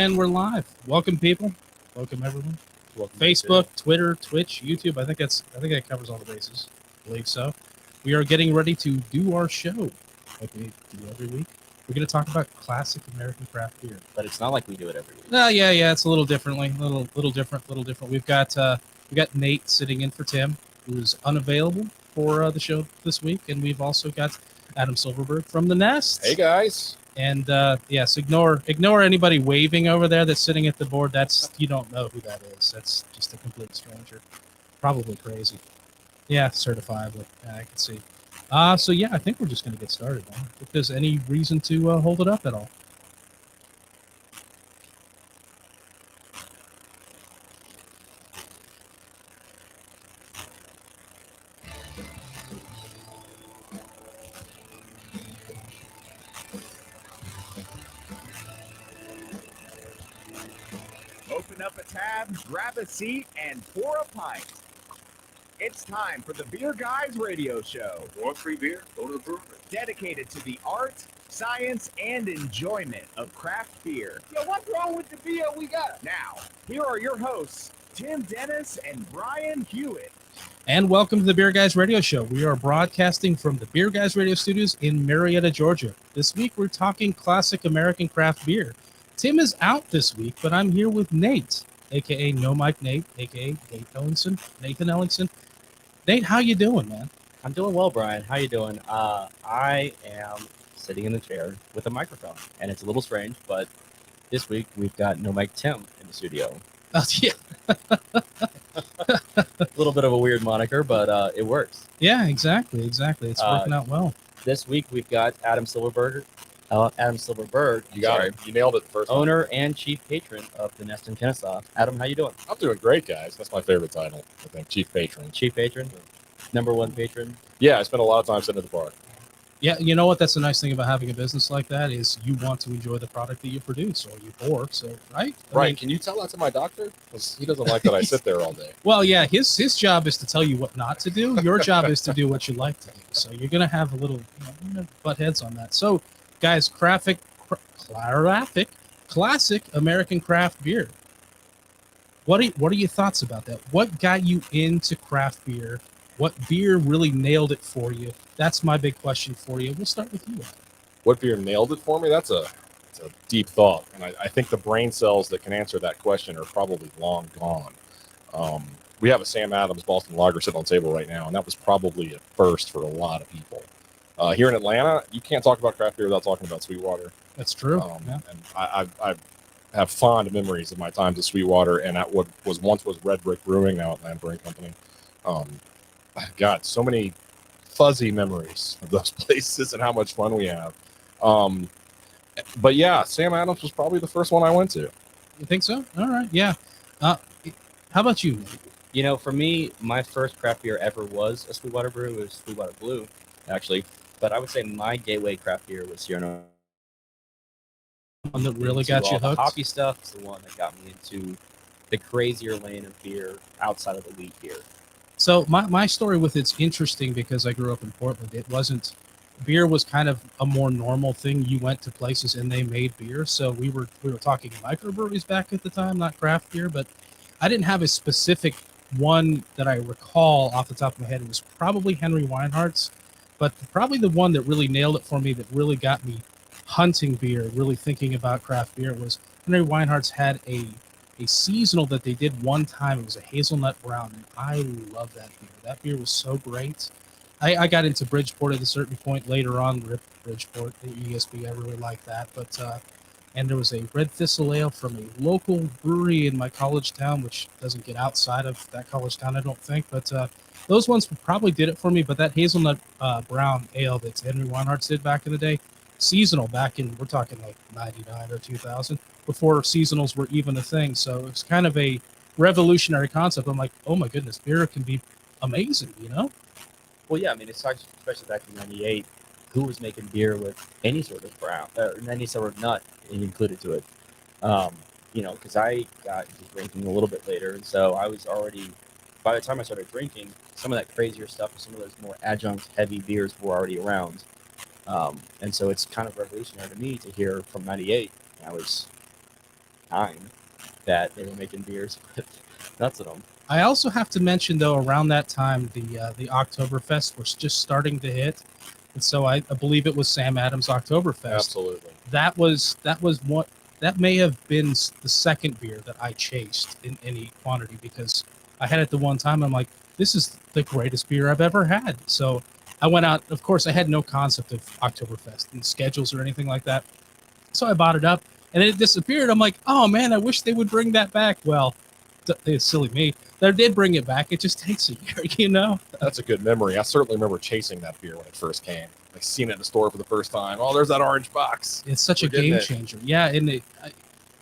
And we're live. Welcome, people. Welcome, everyone. Welcome Facebook, Twitter, Twitch, YouTube. I think that covers all the bases. I believe so. We are getting ready to do our show, like we do every week. We're going to talk about classic American craft beer. But it's not like we do it every week. Yeah. It's a little differently, little different. We've got Nate sitting in for Tim, who is unavailable for the show this week, and we've also got Adam Silverberg from the Nest. Hey guys. And yes, ignore anybody waving over there that's sitting at the board. That's, you don't know who that is. That's just a complete stranger. Probably crazy. Yeah, certifiably. Yeah, I can see. So yeah, I think we're just going to get started. If there's any reason to hold it up at all. Open up a tab, grab a seat, and pour a pint. It's time for the Beer Guys Radio Show. Want free beer? Go to the brewery. Dedicated to the art, science, and enjoyment of craft beer. Yo, what's wrong with the beer we got? Now, here are your hosts, Tim Dennis and Brian Hewitt. And welcome to the Beer Guys Radio Show. We are broadcasting from the Beer Guys Radio Studios in Marietta, Georgia. This week, we're talking classic American craft beer. Tim is out this week, but I'm here with Nate, a.k.a. No Mike Nate, a.k.a. Nathan Ellingson. Nate, how you doing, man? I'm doing well, Brian. How you doing? I am sitting in the chair with a microphone, and it's a little strange, but this week we've got No Mike Tim in the studio. Oh, yeah. A little bit of a weird moniker, but it works. Yeah, exactly. It's working out well. This week we've got Adam Silverberg. You got it. You nailed it the first time. Owner and chief patron of the Nest in Kennesaw. Adam, how you doing? I'm doing great, guys. That's my favorite title, I think. Chief Patron. Chief patron? Number one patron? Yeah, I spend a lot of time sitting at the bar. Yeah, you know what? That's the nice thing about having a business like that is you want to enjoy the product that you produce or you pour. So, right? Right. I mean, Can you tell that to my doctor? Because he doesn't like that I sit there all day. well, yeah, his job is to tell you what not to do. Your job is to do what you like to do. So you're going to have a little butt heads on that. So, guys, classic American craft beer. What are your thoughts about that? What got you into craft beer? What beer really nailed it for you? That's my big question for you. We'll start with you, Adam. What beer nailed it for me? That's a deep thought. And I think the brain cells that can answer that question are probably long gone. We have a Sam Adams Boston Lager sitting on the table right now, and that was probably a first for a lot of people. Here in Atlanta, you can't talk about craft beer without talking about Sweetwater. That's true. And I have fond memories of my times at Sweetwater, and at what was once Red Brick Brewing, now Atlanta Brewing Company. I've got so many fuzzy memories of those places and how much fun we have. But yeah, Sam Adams was probably the first one I went to. You think so? All right. Yeah. How about you? You know, for me, my first craft beer ever was a Sweetwater brew. It was Sweetwater Blue, actually. But I would say my gateway craft beer was Sierra. One that really got you The hooked? hoppy stuff is the one that got me into the crazier lane of beer outside of the wheat beer. So my story with it's interesting because I grew up in Portland. It wasn't beer was kind of a more normal thing. You went to places and they made beer. So we were talking microbreweries back at the time, not craft beer, but I didn't have a specific one that I recall off the top of my head. It was probably Henry Weinhardt's, but probably the one that really nailed it for me, that really got me hunting beer, really thinking about craft beer, was Henry Weinhardt's had a seasonal that they did one time. It was a hazelnut brown, and I love that beer. That beer was so great. I got into Bridgeport at a certain point later on. Rip Bridgeport, the ESB, I really liked that. But and there was a Red Thistle Ale from a local brewery in my college town, which doesn't get outside of that college town, I don't think. But those ones probably did it for me. But that hazelnut brown ale that Henry Weinhardt's did back in the day, seasonal back in, we're talking like 99 or 2000, before seasonals were even a thing. So it's kind of a revolutionary concept. I'm like, oh my goodness, beer can be amazing, you know? Well, yeah, I mean, it's especially back in '98, who was making beer with any sort of brown, any sort of nut included to it? You know, because I got into drinking a little bit later, and so I was already, by the time I started drinking, some of that crazier stuff, some of those more adjunct heavy beers were already around. And so it's kind of revolutionary to me to hear from '98. time that they were making beers with nuts in them. I also have to mention, though, around that time, the Oktoberfest was just starting to hit, and so I believe it was Sam Adams Oktoberfest. Absolutely. That was what that may have been the second beer that I chased in any quantity, because I had it the one time. I'm like, this is the greatest beer I've ever had. So I went out. Of course, I had no concept of Oktoberfest and schedules or anything like that. So I bought it up, and then it disappeared. I'm like, oh man, I wish they would bring that back. Well, it's silly me. They did bring it back. It just takes a year, you know. That's a good memory. I certainly remember chasing that beer when it first came. Like seeing it in the store for the first time. Oh, there's that orange box. It's such We're a getting game it. changer. Yeah, and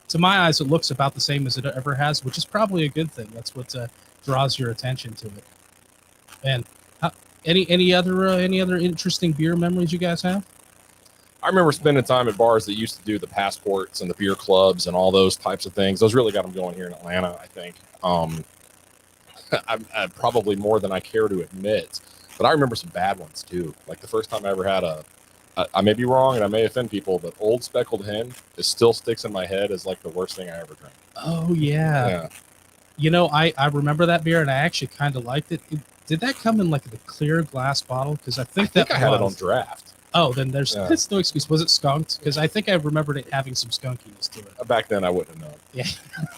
to my eyes, it looks about the same as it ever has, which is probably a good thing. That's what draws your attention to it. And any other interesting beer memories you guys have? I remember spending time at bars that used to do the passports and the beer clubs and all those types of things. Those really got them going here in Atlanta, I think. I probably more than I care to admit. But I remember some bad ones too. Like the first time I ever had I may be wrong and I may offend people, but Old Speckled Hen, it still sticks in my head as like the worst thing I ever drank. Oh yeah. You know, I remember that beer and I actually kind of liked it. Did that come in like the clear glass bottle? Because I think I had it on draft. Oh, then there's no excuse. Was it skunked? Because I think I remembered it having some skunkiness to it. Back then, I wouldn't have known. Yeah.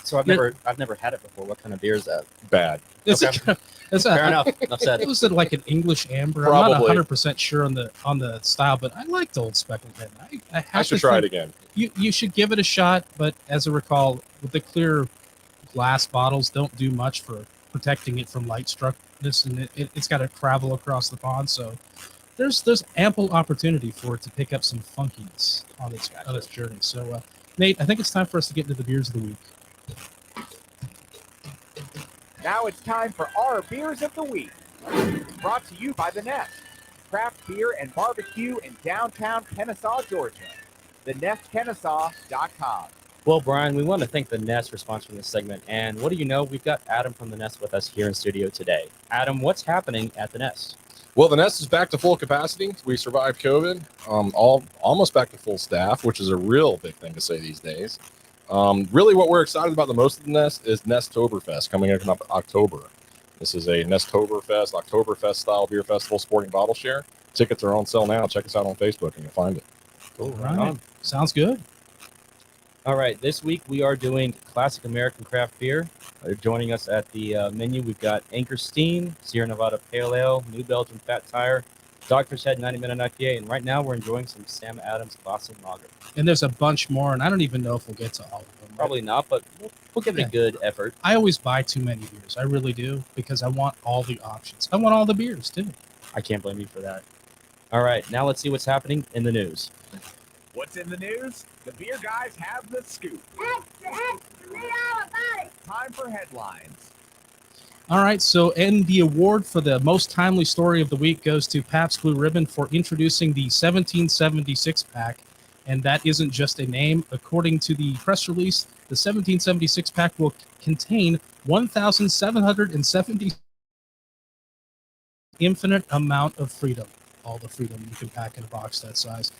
So I've never had it before. What kind of beer is that? Bad. Fair enough. Enough said. It was like an English amber. Probably. I'm not 100% sure on the style, but I liked Old Speckled Hen. I should try it again. You should give it a shot, but as I recall, with the clear glass bottles, don't do much for protecting it from light struckness, and it's got to travel across the pond, so there's ample opportunity for it to pick up some funkiness on its journey. So, Nate, I think it's time for us to get into the beers of the week. Now it's time for our beers of the week. Brought to you by The Nest, craft beer and barbecue in downtown Kennesaw, Georgia. TheNestKennesaw.com. Well, Brian, we want to thank The Nest for sponsoring this segment. And what do you know? We've got Adam from The Nest with us here in studio today. Adam, what's happening at The Nest? Well, the Nest is back to full capacity. We survived COVID, almost back to full staff, which is a real big thing to say these days. Really, what we're excited about the most of the Nest is Nesttoberfest coming up in October. This is a Nesttoberfest, Oktoberfest style beer festival sporting bottle share. Tickets are on sale now. Check us out on Facebook and you'll find it. Cool. Right on. Sounds good. All right. This week we are doing classic American craft beer. Joining us at the menu, we've got Anchor Steam, Sierra Nevada Pale Ale, New Belgium Fat Tire, Dogfish Head 90-minute IPA, and right now we're enjoying some Sam Adams Boston Lager. And there's a bunch more, and I don't even know if we'll get to all of them. Probably not, but we'll give it a good effort. I always buy too many beers. I really do, because I want all the options. I want all the beers, too. I can't blame you for that. All right, now let's see what's happening in the news. What's in the news? The beer guys have the scoop. Read all about it. Time for headlines. All right, so and the award for the most timely story of the week goes to Pabst Blue Ribbon for introducing the 1776 pack, and that isn't just a name. According to the press release, the 1776 pack will contain 1,770 infinite amount of freedom, all the freedom you can pack in a box that size.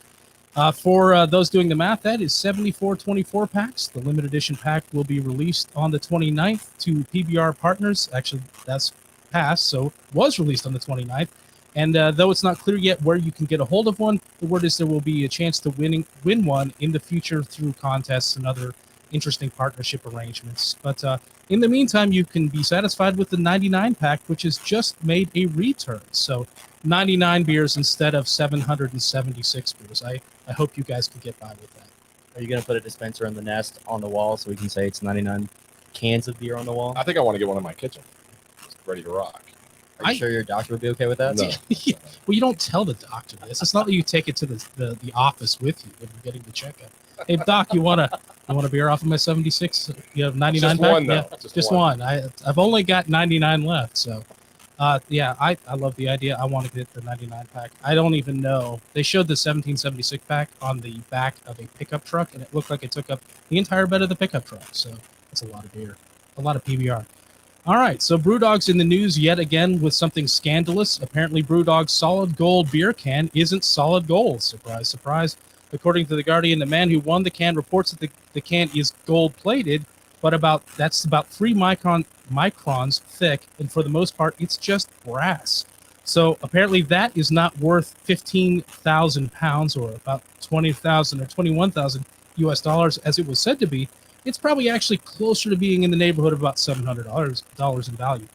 For those doing the math, that is 74 24 packs. The limited edition pack will be released on the 29th to PBR partners. Actually, that's passed, so was released on the 29th. And though it's not clear yet where you can get a hold of one, the word is there will be a chance to win one in the future through contests and other interesting partnership arrangements. But in the meantime, you can be satisfied with the 99 pack, which has just made a return. So 99 beers instead of 776 beers. I hope you guys can get by with that. Are you going to put a dispenser in the Nest on the wall so we can say it's 99 cans of beer on the wall? I think I want to get one in my kitchen. It's ready to rock. Are you sure your doctor would be okay with that? No. Well, you don't tell the doctor this. It's not that you take it to the office with you when you're getting the checkup. Hey, doc, you want a beer off of my 76? You have 99 Just back? one, though. Yeah, Just just one. one. I've only got 99 left, so yeah, I love the idea. I want to get the 99 pack. I don't even know. They showed the 1776 pack on the back of a pickup truck, and it looked like it took up the entire bed of the pickup truck. So that's a lot of beer, a lot of PBR. All right, so Brewdog's in the news yet again with something scandalous. Apparently, Brewdog's solid gold beer can isn't solid gold. Surprise, surprise. According to The Guardian, the man who won the can reports that the can is gold-plated, but that's about 3 microns thick, and for the most part, it's just brass. So apparently that is not worth 15,000 pounds or about 20,000 or 21,000 US dollars as it was said to be. It's probably actually closer to being in the neighborhood of about $700 in value.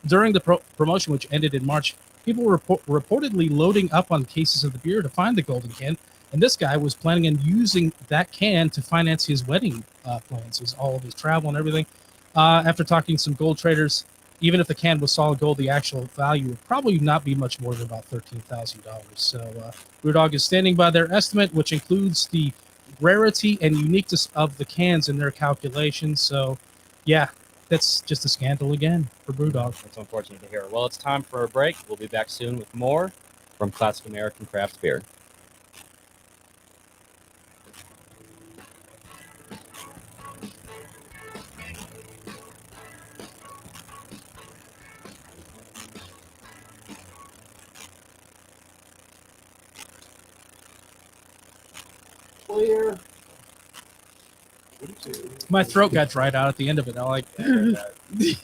During the promotion, which ended in March, people were reportedly loading up on cases of the beer to find the golden can, and this guy was planning on using that can to finance his wedding plans, all of his travel and everything. After talking to some gold traders, even if the can was solid gold, the actual value would probably not be much more than about $13,000. So Brewdog is standing by their estimate, which includes the rarity and uniqueness of the cans in their calculations. So, yeah, that's just a scandal again for Brewdog. That's unfortunate to hear. Well, it's time for a break. We'll be back soon with more from Classic American Craft Beer. Clear. My throat got dried out at the end of it. I like Wouldn't you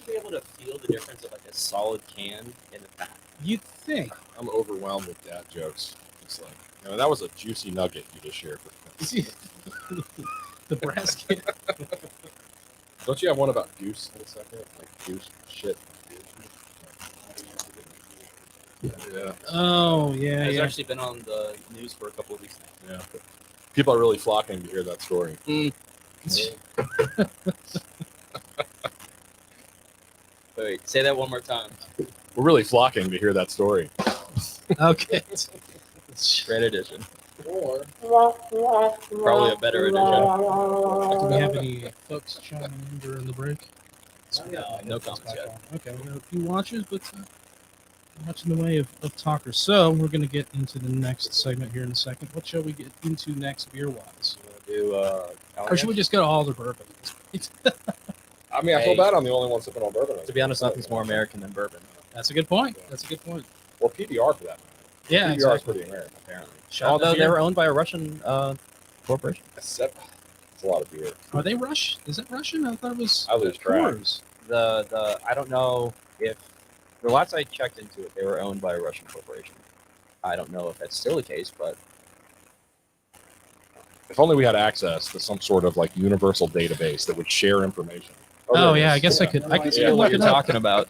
be able to feel the difference of like a solid can in the pack? you'd think. I'm overwhelmed with dad jokes. It's like, that was a juicy nugget you just shared with me. The brass can. Don't you have one about goose in a second? Like goose shit. Yeah. Oh, yeah, It's yeah. actually been on the news for a couple of weeks now. Yeah. People are really flocking to hear that story. Wait, say that one more time. We're really flocking to hear that story. Okay. Great edition. Or Probably a better edition. Do we have any folks chiming in during the break? No comments yet. Okay, we got a few watches, but not much in the way of talkers. So we're going to get into the next segment here in a second. What shall we get into next beer-wise? Do Or should we just go to all the bourbon? I mean, I feel Hey. bad I'm the only one sipping on bourbon. To be honest, nothing's more American than bourbon, That's a good point. That's a good point. Or PBR for that matter. Yeah, PBR is exactly. pretty American. apparently. Shout out Although to they you. were owned by a Russian corporation. It's a lot of beer. Are they Russian? Is it Russian? I thought it was I lose track. Coors. The I don't know if the last I checked into it, they were owned by a Russian corporation. I don't know if that's still the case, but If only we had access to some sort of like universal database that would share information. Oh, there it yeah, is. I guess I could. I could I know look what you're it up. talking about.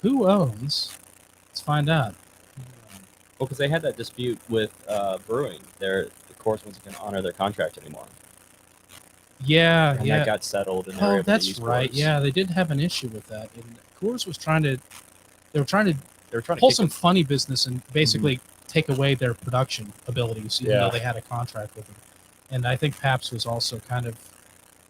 Who owns? Let's find out. Well, because they had that dispute with brewing. The course wasn't going to honor their contract anymore, Yeah, and yeah. that got settled. And they were Oh, able to that's use right. Coors. Yeah, they did have an issue with that. And Coors was trying to. They were trying to They were trying to pull kick some them. funny business and basically take away their production abilities, even Yeah. though they had a contract with them. And I think Pabst was also kind of.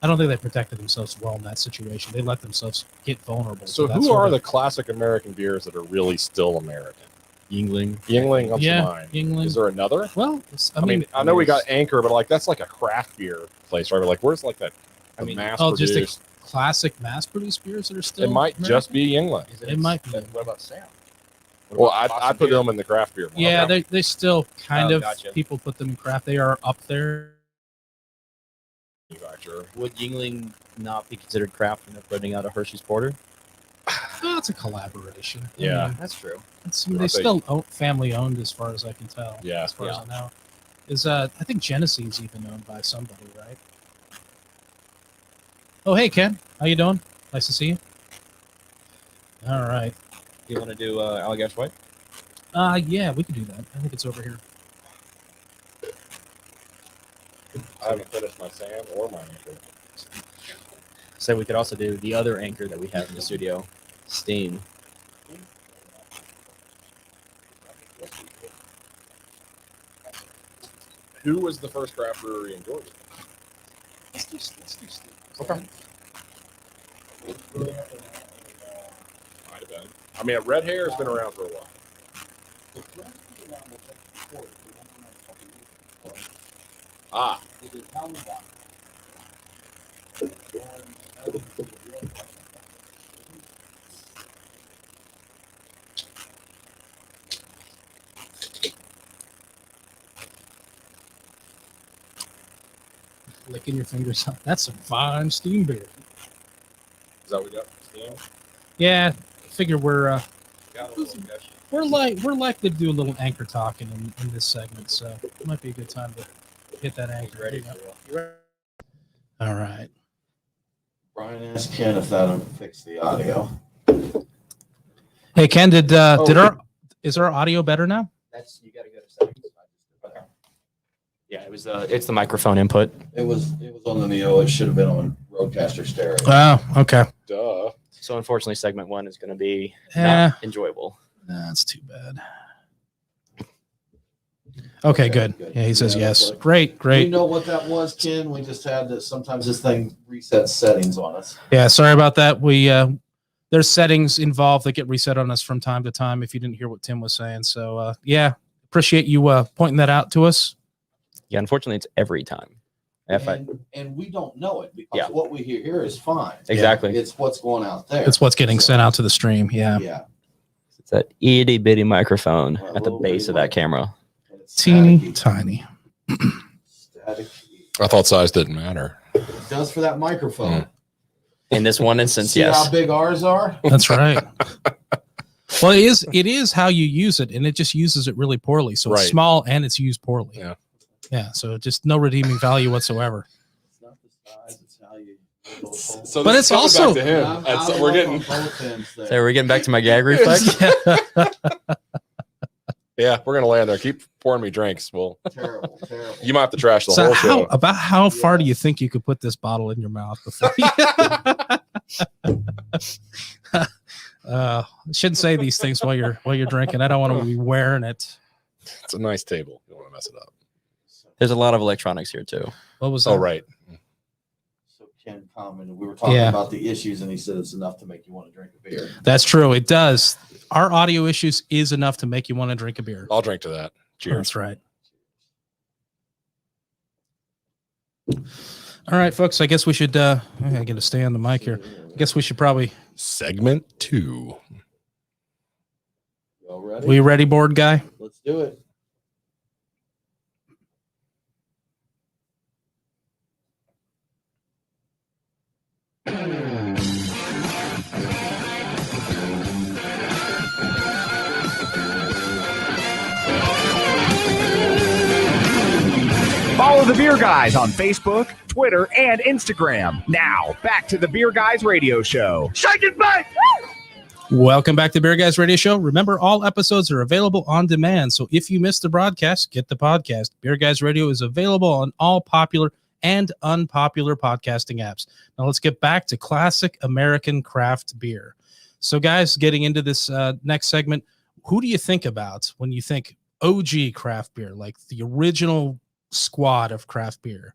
I don't think they protected themselves well in that situation. They let themselves get vulnerable. So to that who sort are of- the classic American beers that are really still American? Yingling. Yingling comes Yeah, to mind. Yingling. Is there another? Well, I mean, I know we got Anchor, but like that's like a craft beer place, right? But like, where's like that? I mean, mass oh, just produced. classic mass-produced beers that are still. It might American? just be Yingling. Is It might be. What about Sam? Well, I put them in the craft beer. Yeah, Okay. they still kind Oh, of. gotcha. People put them in craft. They are up there. Manufacturer. Would Yingling not be considered craft when they're putting out a Hershey's Porter? Oh, it's a collaboration. I Yeah. mean, That's true. they still family owned, as far as I can tell. Yeah. as far as Yeah. I know. Is I think Genesee is even owned by somebody, right? Oh, hey Ken, how you doing? Nice to see you. All right. Do you want to do Allagash White? Yeah, we could do that. I think it's over here. I haven't finished my Sam or my Anchor. So we could also do the other anchor that we have in the studio, Steam. Who was the first craft brewery in Georgia? Let's do Steve. Okay. Might have been. I mean, Red Hair has been around for a while. Ah, licking your fingers up. That's some fine steam beer. Is that what we got? Steam? Yeah, I figure Got a little gush. we're likely to do a little anchor talking in this segment, so it might be a good time to hit that anchor. Ready? All right. Brian asked Ken if that'll fix the audio. Hey Ken, is our audio better now? That's you got to go to settings. Okay. Yeah, it was it's the microphone input. It was on the Neo. It should have been on Roadcaster stereo. Oh, okay. Duh. So unfortunately, segment 1 is going to be Yeah. not enjoyable. That's too bad. Okay, good. Good. Yeah, he says Yeah, yes. that's what- Great. You know what that was, Ken? We just had that. Sometimes this thing resets settings on us. Yeah, sorry about that. There's settings involved that get reset on us from time to time if you didn't hear what Tim was saying. So yeah, appreciate you pointing that out to us. Yeah, unfortunately, it's every time. And we don't know it because Yeah. what we hear here is fine. Exactly. It's what's going out there. It's what's getting sent out to the stream. Yeah. Yeah. It's that itty bitty microphone Well, at the little base bitty of that one. camera. And it's Teeny staticky. tiny. Staticky. I thought size didn't matter. It does for that microphone. In this one instance, See yes. how big ours are? That's right. Well, it is how you use it, and it just uses it really poorly. So it's Right. small and it's used poorly. Yeah. Yeah. So just no redeeming value whatsoever. It's not the size, it's how you. So But this it's is coming also- back to him. I'm That's- out we're on getting both ends there. So we're getting back to my gag reflex. yeah, we're gonna land there. Keep pouring me drinks. Well, Terrible. you might have to trash the So whole show. how far do you Yes. think you could put this bottle in your mouth before? Shouldn't say these things while you're drinking. I don't want to be wearing it. It's a nice table. You don't want to mess it up. There's a lot of electronics here too. What was Oh, that? right. So Ken commented, we were talking Yeah. about the issues, and he said it's enough to make you want to drink a beer. That's true. It does. Our audio issues is enough to make you want to drink a beer. I'll drink to that. Cheers. That's right. All right, folks. I guess we should. I got to stay on the mic here. I guess we should probably. Segment 2. Y'all ready? We ready, board guy? Let's do it. Follow the Beer Guys on Facebook, Twitter, and Instagram. Now, back to the Beer Guys radio show. Shake it back! Welcome back to Beer Guys Radio Show. Remember, all episodes are available on demand. So if you missed the broadcast, get the podcast. Beer Guys Radio is available on all popular and unpopular podcasting apps. Now let's get back to classic American craft beer. So guys, getting into this next segment, who do you think about when you think OG craft beer, like the original squad of craft beer?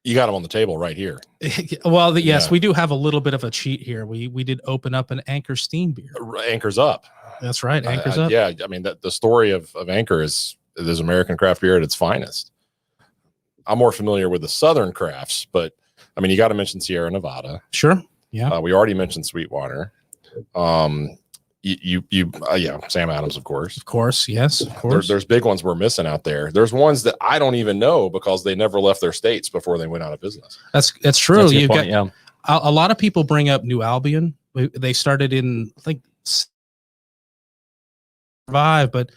You got them on the table right here. Well, yes, Yeah. we do have a little bit of a cheat here. We did open up an Anchor Steam beer. Anchor's up. That's right, Anchor's up. Yeah, I mean, the story of Anchor is American craft beer at its finest. I'm more familiar with the Southern crafts, but I mean, you got to mention Sierra Nevada. Sure. Yeah. We already mentioned Sweetwater. Yeah, Sam Adams, of course. Of course. Yes. Of course. There's big ones we're missing out there. There's ones that I don't even know because they never left their states before they went out of business. That's true. That's a good You've point, got yeah. a lot of people bring up New Albion. They started in, I think, survive, but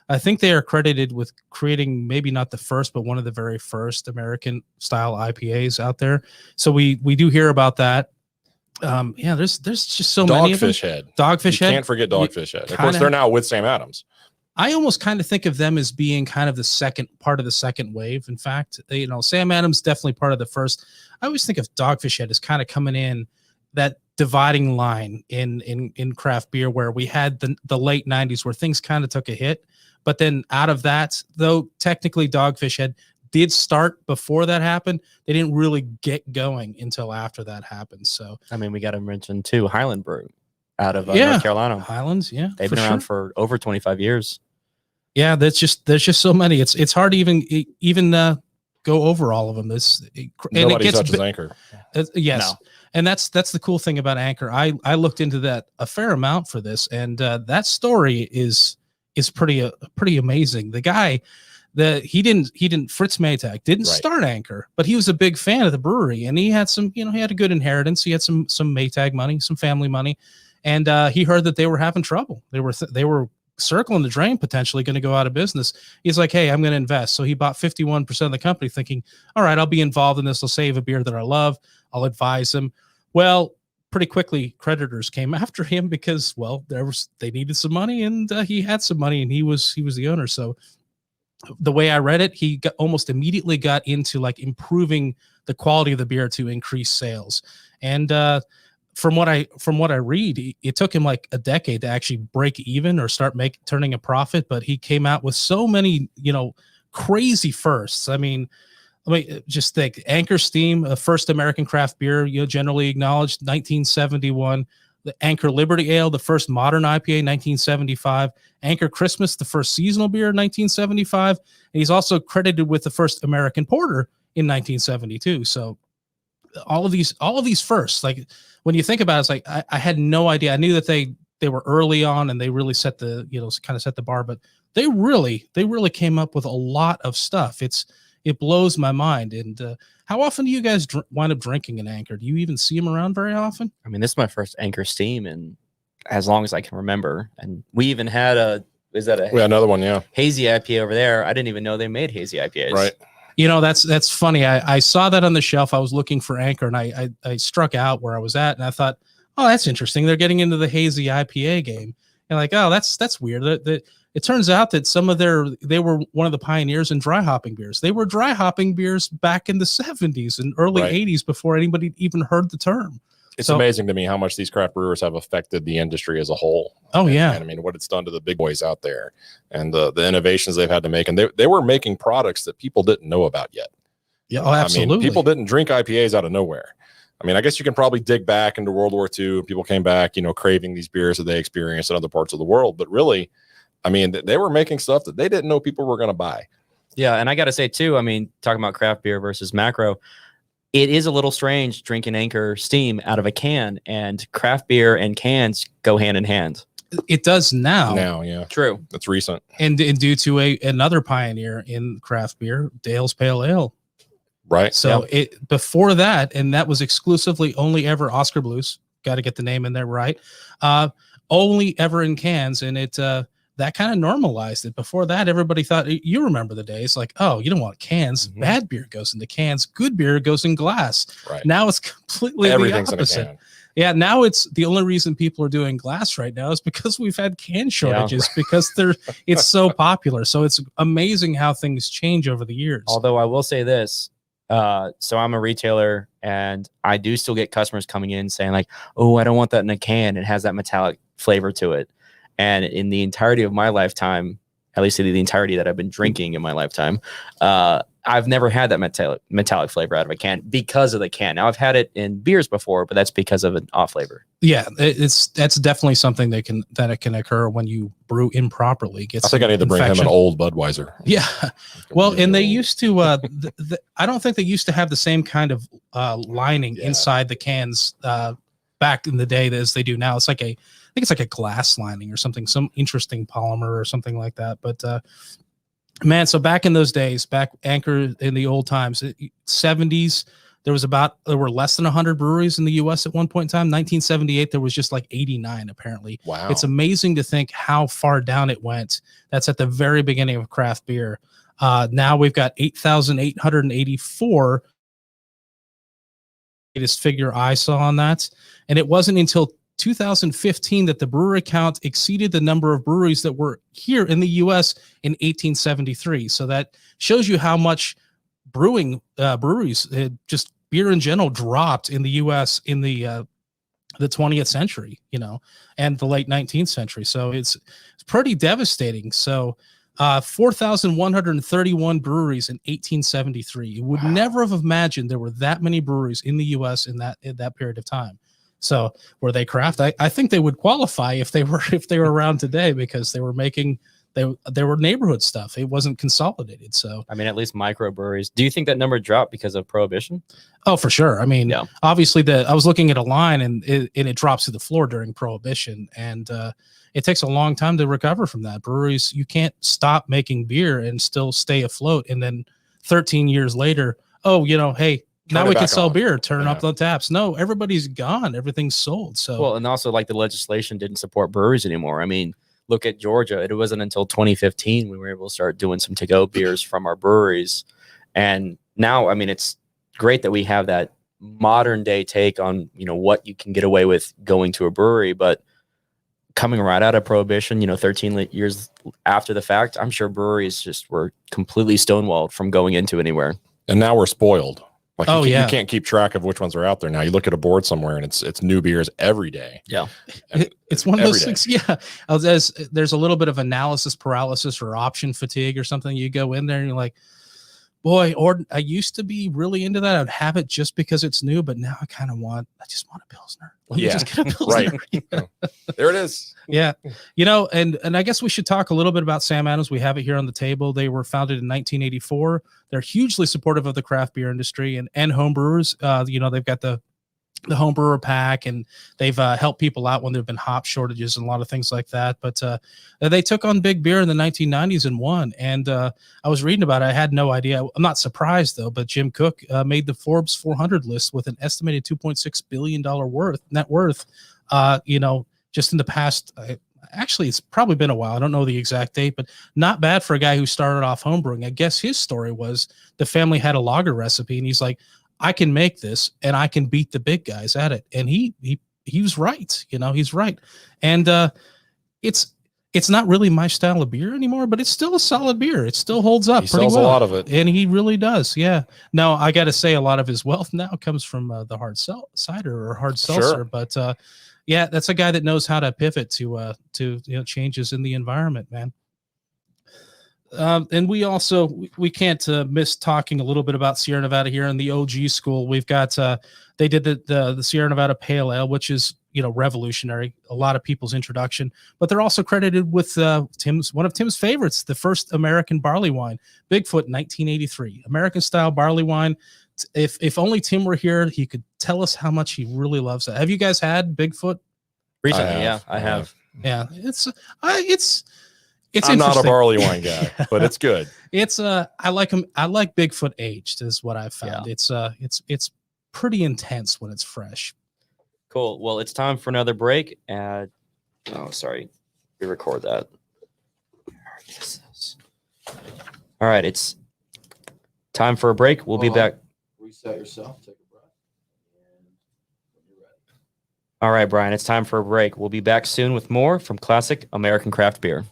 I think they are credited with creating maybe not the first, but one of the very first American style IPAs out there. So we do hear about that. Yeah, there's just so many of them. Dogfish Head. Dogfish You Head. can't forget Dogfish Head. Of course, kinda- they're now with Sam Adams. I almost kind of think of them as being kind of the second part of the second wave. In fact, Sam Adams definitely part of the first. I always think of Dogfish Head as kind of coming in that dividing line in craft beer, where we had the late 90s where things kind of took a hit. But then out of that, though, technically Dogfish Head did start before that happened. They didn't really get going until after that happened. So I mean, we got to mention too Highland Brew out of Yeah. North Carolina. Highlands, yeah, They've for been around sure. for over 25 years. Yeah, there's just so many. It's hard to even go over all of them. Nobody touches Anchor. Yes. No. And that's the cool thing about Anchor. I looked into that a fair amount for this, and that story is pretty amazing. The guy Fritz Maytag didn't Right. start Anchor, but he was a big fan of the brewery, and he had some, he had a good inheritance. He had some Maytag money, some family money, and he heard that they were having trouble. They were circling the drain, potentially going to go out of business. He's like, hey, I'm going to invest. So he bought 51% of the company, thinking, all right, I'll be involved in this. I'll save a beer that I love. I'll advise him. Well, pretty quickly, creditors came after him because, well, they needed some money, and he had some money, and he was the owner. So the way I read it, he almost immediately got into like improving the quality of the beer to increase sales. And from what I read, it took him like a decade to actually break even or start turning a profit. But he came out with so many, crazy firsts. I mean, let me just think. Anchor Steam, the first American craft beer, generally acknowledged, 1971. The Anchor Liberty Ale, the first modern IPA, 1975. Anchor Christmas, the first seasonal beer, 1975. And he's also credited with the first American Porter in 1972. So all of these firsts, like when you think about it, it's like I had no idea. I knew that they were early on and they really set the, kind of set the bar, but they really came up with a lot of stuff. It blows my mind. And how often do you guys wind up drinking an Anchor? Do you even see them around very often? I mean, this is my first Anchor Steam, and as long as I can remember. And we even had we had another one, yeah. hazy IPA over there. I didn't even know they made hazy IPAs. Right. That's funny. I saw that on the shelf. I was looking for Anchor, and I struck out where I was at, and I thought, oh, that's interesting. They're getting into the hazy IPA game. And like, oh, that's weird. It turns out that they were one of the pioneers in dry hopping beers. They were dry hopping beers back in the 70s and early 80s before anybody even heard the term. It's amazing to me how much these craft brewers have affected the industry as a whole. Oh, yeah. And I mean, what it's done to the big boys out there and the innovations they've had to make. And they were making products that people didn't know about yet. Yeah, oh, absolutely. I mean, people didn't drink IPAs out of nowhere. I mean, I guess you can probably dig back into World War II. People came back, craving these beers that they experienced in other parts of the world. But really, I mean, they were making stuff that they didn't know people were going to buy. Yeah. And I got to say, too, I mean, talking about craft beer versus macro, it is a little strange drinking Anchor Steam out of a can, and craft beer and cans go hand in hand. It does now. Now, yeah. True. That's recent. And due to another pioneer in craft beer, Dale's Pale Ale. Right. So before that, and that was exclusively only ever Oscar Blues. Got to get the name in there right. Only ever in cans, and that kind of normalized it. Before that, everybody thought, you remember the days like, oh, you don't want cans. Mm-hmm. Bad beer goes into cans. Good beer goes in glass. Right. Now it's completely Everything's the opposite. In a can. Yeah, now it's the only reason people are doing glass right now is because we've had can shortages because it's so popular. So it's amazing how things change over the years. Although I will say this, so I'm a retailer and I do still get customers coming in saying like, oh, I don't want that in a can. It has that metallic flavor to it. And in the entirety of my lifetime, at least the entirety that I've been drinking in my lifetime, I've never had that metallic flavor out of a can because of the can. Now I've had it in beers before, but that's because of an off flavor. Yeah, that's definitely something that can occur when you brew improperly. I think I need to bring him an old Budweiser. Yeah, well, and they used to. I don't think they used to have the same kind of lining inside the cans back in the day as they do now. It's like I think it's like a glass lining or something, some interesting polymer or something like that. But man, so back in those days, back Anchor in the old times, 70s, there were less than 100 breweries in the U.S. at one point in time. 1978, there was just like 89, apparently. Wow. It's amazing to think how far down it went. That's at the very beginning of craft beer. Now we've got 8,884. Latest figure I saw on that. And it wasn't until 2015 that the brewery count exceeded the number of breweries that were here in the U.S. in 1873. So that shows you how much breweries, just beer in general, dropped in the U.S. in the 20th century, and the late 19th century. So it's pretty devastating. So 4,131 breweries in 1873. You would never have imagined there were that many breweries in the U.S. in that period of time. So were they craft? I think they would qualify if they were around today because they were making they were neighborhood stuff. It wasn't consolidated. So I mean, at least microbreweries. Do you think that number dropped because of prohibition? oh, for sure. I mean, Yeah. obviously I was looking at a line and it drops to the floor during prohibition, and it takes a long time to recover from that. Breweries, you can't stop making beer and still stay afloat, and then 13 years later, oh, hey, now Turn it we can back sell on. beer, turn Yeah. up the taps. No, everybody's gone. Everything's sold. So Well, and also like the legislation didn't support breweries anymore. I mean, look at Georgia. It wasn't until 2015 we were able to start doing some to-go beers from our breweries. And now, I mean, it's great that we have that modern day take on, what you can get away with going to a brewery, but coming right out of prohibition, 13 years after the fact, I'm sure breweries just were completely stonewalled from going into anywhere. And now we're spoiled. Like Oh, you yeah. can't keep track of which ones are out there now. You look at a board somewhere and it's new beers every day. Yeah. it's one of Every those day. things. Yeah. There's a little bit of analysis paralysis or option fatigue or something. You go in there and you're like, boy, or I used to be really into that. I'd have it just because it's new, but now I just want a Pilsner. Let me Yeah. just get a Pilsner. Right. There it is. Yeah. And I guess we should talk a little bit about Sam Adams. We have it here on the table. They were founded in 1984. They're hugely supportive of the craft beer industry and home brewers. They've got the home brewer pack, and they've helped people out when there've been hop shortages and a lot of things like that. But they took on big beer in the 1990s and won. And I was reading about it. I had no idea. I'm not surprised though, but Jim Cook made the Forbes 400 list with an estimated $2.6 billion net worth, just in the past. Actually, it's probably been a while. I don't know the exact date, but not bad for a guy who started off homebrewing. I guess his story was the family had a lager recipe, and he's like, I can make this and I can beat the big guys at it. And he was right. He's right. And it's not really my style of beer anymore, but it's still a solid beer. It still holds up He pretty sells well. a lot of it. And he really does. Yeah. Now I got to say a lot of his wealth now comes from the hard cider or hard seltzer, but yeah, that's a guy that knows how to pivot to changes in the environment, man. And we can't miss talking a little bit about Sierra Nevada here in the OG school. We've got they did the Sierra Nevada Pale Ale, which is revolutionary, a lot of people's introduction. But they're also credited with one of Tim's favorites, the first American barley wine, Bigfoot, 1983, American style barley wine. If only Tim were here, he could tell us how much he really loves that. Have you guys had Bigfoot? Recently, yeah, I have. Yeah, it's I'm not a interesting. barley wine guy, but it's good. It's I like them. I like Bigfoot aged is what I've found. Yeah. It's pretty intense when it's fresh. Cool. Well, it's time for another break. Sorry, we record that. All right, it's time for a break. We'll be back. Reset yourself. Take a breath. And when you're ready. All right, Brian, it's time for a break. We'll be back soon with more from Classic American Craft Beer.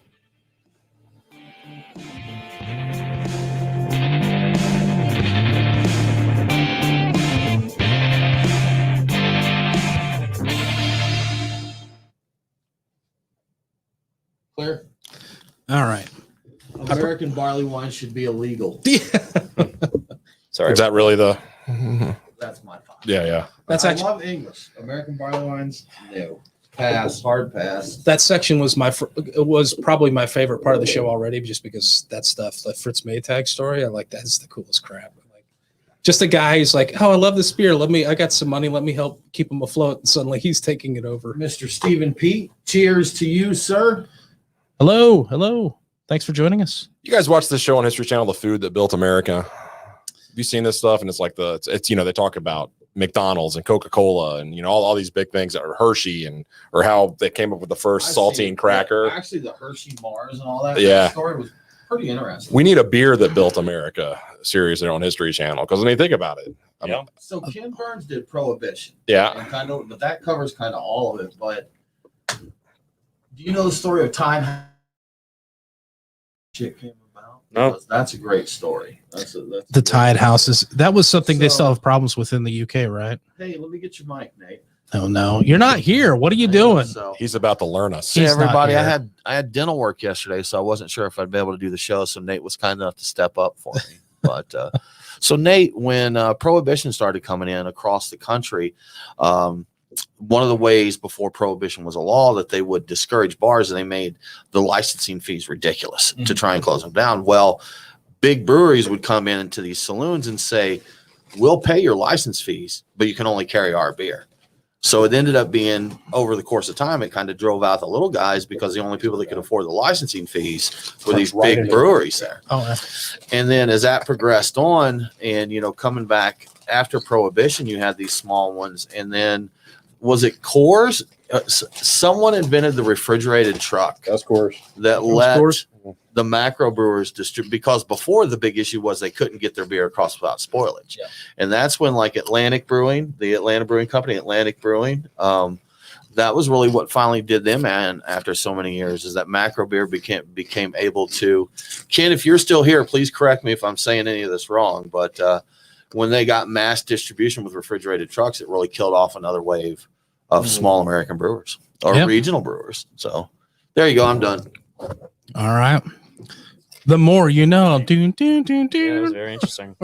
Clear. All right. American barley wine should be illegal. Sorry. Is that really the? That's my thought. Yeah. That's I actually love English. American barley wines, no. Pass, hard pass. that section was probably my favorite part of the show already, just because that stuff, the Fritz Maytag story, I like that. It's the coolest crap. Like just a guy who's like, oh, I love this beer. I got some money. Let me help keep him afloat. And suddenly he's taking it over. Mr. Stephen Pete, cheers to you, sir. Hello. Thanks for joining us. You guys watch this show on History Channel, The Food That Built America? Have you seen this stuff? And it's like it's they talk about McDonald's and Coca-Cola and all these big things, or Hershey or how they came up with the first saltine cracker. Actually, the Hershey Mars and all that Yeah. story was pretty interesting. We need a beer that built America series there on History Channel, because when you think about it, So Ken Burns did Prohibition. yeah. And but that covers kind of all of it. But do you know the story of Tide? Shit came about. No. Because that's a great story. That's The Tide Houses. That was something they still have problems with in the UK, right? Hey, let me get your mic, Nate. Oh no, you're not here. What are you doing? So, He's about to learn us. He's Hey not everybody, I here. had dental work yesterday, so I wasn't sure if I'd be able to do the show. So Nate was kind enough to step up for me. But so Nate, when Prohibition started coming in across the country, one of the ways before prohibition was a law that they would discourage bars, and they made the licensing fees ridiculous to try and close them down. Well, big breweries would come into these saloons and say, we'll pay your license fees, but you can only carry our beer. So it ended up being, over the course of time, it kind of drove out the little guys, because the only people that could afford the licensing fees were these big breweries there. Oh, yeah. And then as that progressed on, and, you know, coming back after prohibition, you had these small ones. And then was it Coors? Someone invented the refrigerated truck That's course. that was let Coors. the macro brewers distribute, because before the big issue was they couldn't get their beer across without spoilage. Yeah. And that's when like Atlantic Brewing, the Atlanta Brewing Company, Atlantic Brewing, that was really what finally did them in after so many years, is that macro beer became able to. Ken, if you're still here, please correct me if I'm saying any of this wrong, but when they got mass distribution with refrigerated trucks, it really killed off another wave of small American brewers or Yep. regional brewers. So there you go. I'm done. All right. The more you know. Doon, doon, doon, Yeah, it was doon. very interesting.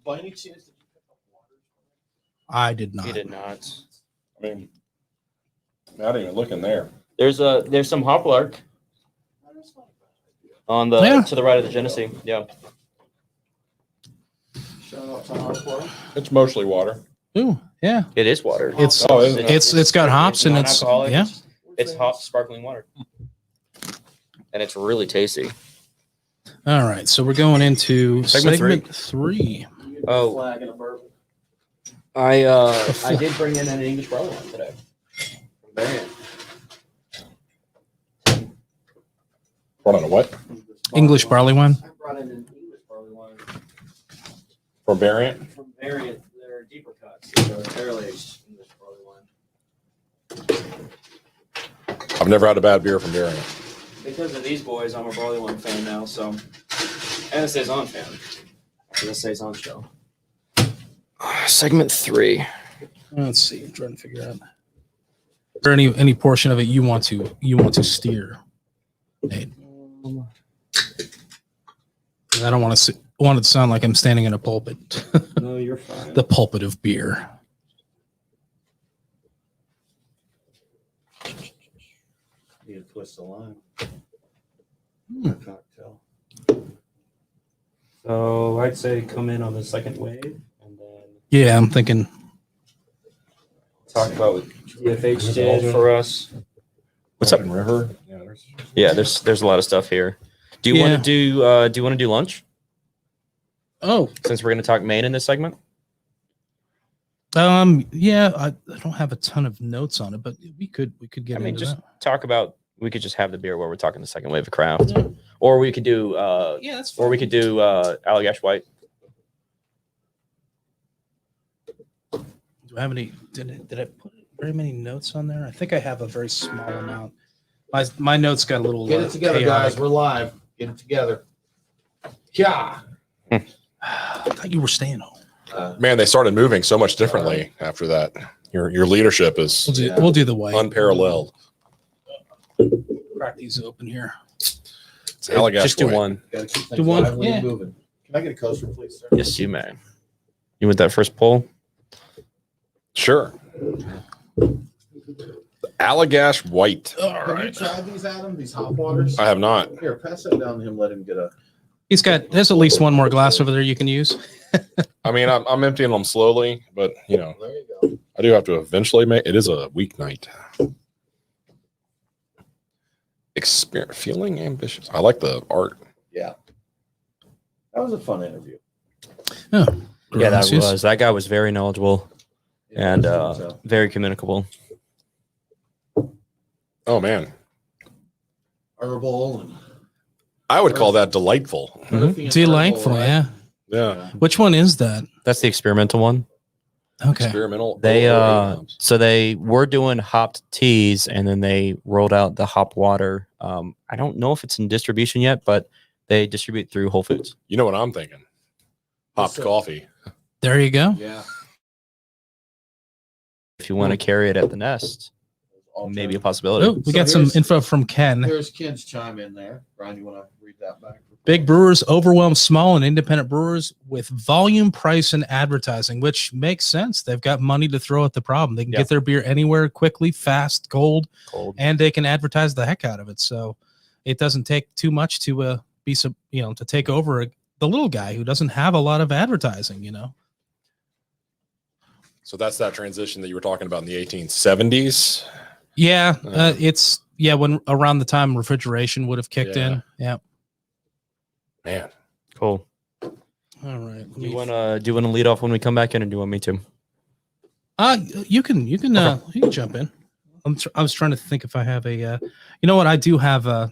By any chance, did you pick up water? I did not. He did not. I mean, not even looking there. There's some hoplark on the Yeah. to the right of the Genesee. Yeah. Shout out to Hardcore. It's mostly water. Ooh, yeah. It is water. It's Oh, isn't it? it's got hops and it's non-alcoholic. yeah. It's hot sparkling water. And it's really tasty. All right, so we're going into Segment segment three. Oh. Flag and a bourbon. I did bring in an English barley wine today. From Variant. Brought on a what? English barley wine. I brought in an English barley wine From Variant? from Variant. They're deeper cuts. They're barrel aged English barley wine. I've never had a bad beer from Variant. Because of these boys, I'm a barley wine fan now. So, and a saison fan. For the saison show. Segment 3. Let's see. I'm trying to figure out. Is there any portion of it you want to steer? Nate? I don't want it to sound like I'm standing in a pulpit. No, you're fine. The pulpit of beer. Need to twist the line. Cocktail. So I'd say come in on the second wave and then Yeah, I'm thinking. talk about what DFH did for us. What's up? River? Yeah, there's a lot of stuff here. Do you want to do lunch? Oh, Since we're going to talk Maine in this segment. yeah. I don't have a ton of notes on it, but we could get I mean, into just that. talk about. We could just have the beer while we're talking the second wave of craft, or we could do. Yeah, that's Or we could do Allagash White. Do I have any? Did I put very many notes on there? I think I have a very small amount. My notes got a little. Get it together, chaotic. guys. We're live. Get it together. Yeah. I thought you were staying home. Man, they started moving so much differently after that. Your leadership is We'll do the white. unparalleled. Crack these open here. It's Allagash Just do White. one. Gotta keep things Do one, lively and yeah. moving. Can I get a coaster, please, sir? Yes, you may. You want that first pull? Sure. The Allagash White. All Have you right. tried these, Adam? These hop waters? I have not. Here, pass that down to him. Let him get a. There's at least one more glass over there you can use. I mean, I'm emptying them slowly, but you know, There you go. I do have to eventually make. It is a weeknight. Feeling ambitious. I like the art. Yeah. That was a fun interview. Yeah, that Gracias. was. That guy was very knowledgeable and So, very communicable. Oh man, herbal and I would call that delightful. earthy and Delightful, herbal, right? yeah. Yeah, Which one is that? That's the experimental one. Okay. experimental. They Oh, so they were doing hopped teas and then they rolled out the hop water. I don't know if it's in distribution yet, but they distribute through Whole Foods. you know what I'm thinking? Hopped sir. coffee. There you go. Yeah. If you want to carry it at the nest. maybe a possibility. Oh, we So got some here's- info from Ken. Here's Ken's chime in there. Brian, you want to read that back? Big brewers overwhelm small and independent brewers with volume, price, and advertising, which makes sense. They've got money to throw at the problem. They can Yeah. get their beer anywhere quickly, fast, cold, Cold. and they can advertise the heck out of it. So it doesn't take too much to be some, to take over the little guy who doesn't have a lot of advertising. So that's that transition that you were talking about in the 1870s. Yeah, it's when around the time refrigeration would have kicked Yeah. in. Yeah. Man, Cool. All right. Do you wanna lead off when we come back in, or do you want me to? You can jump in. I was trying to think if I have a, you know what? I do have a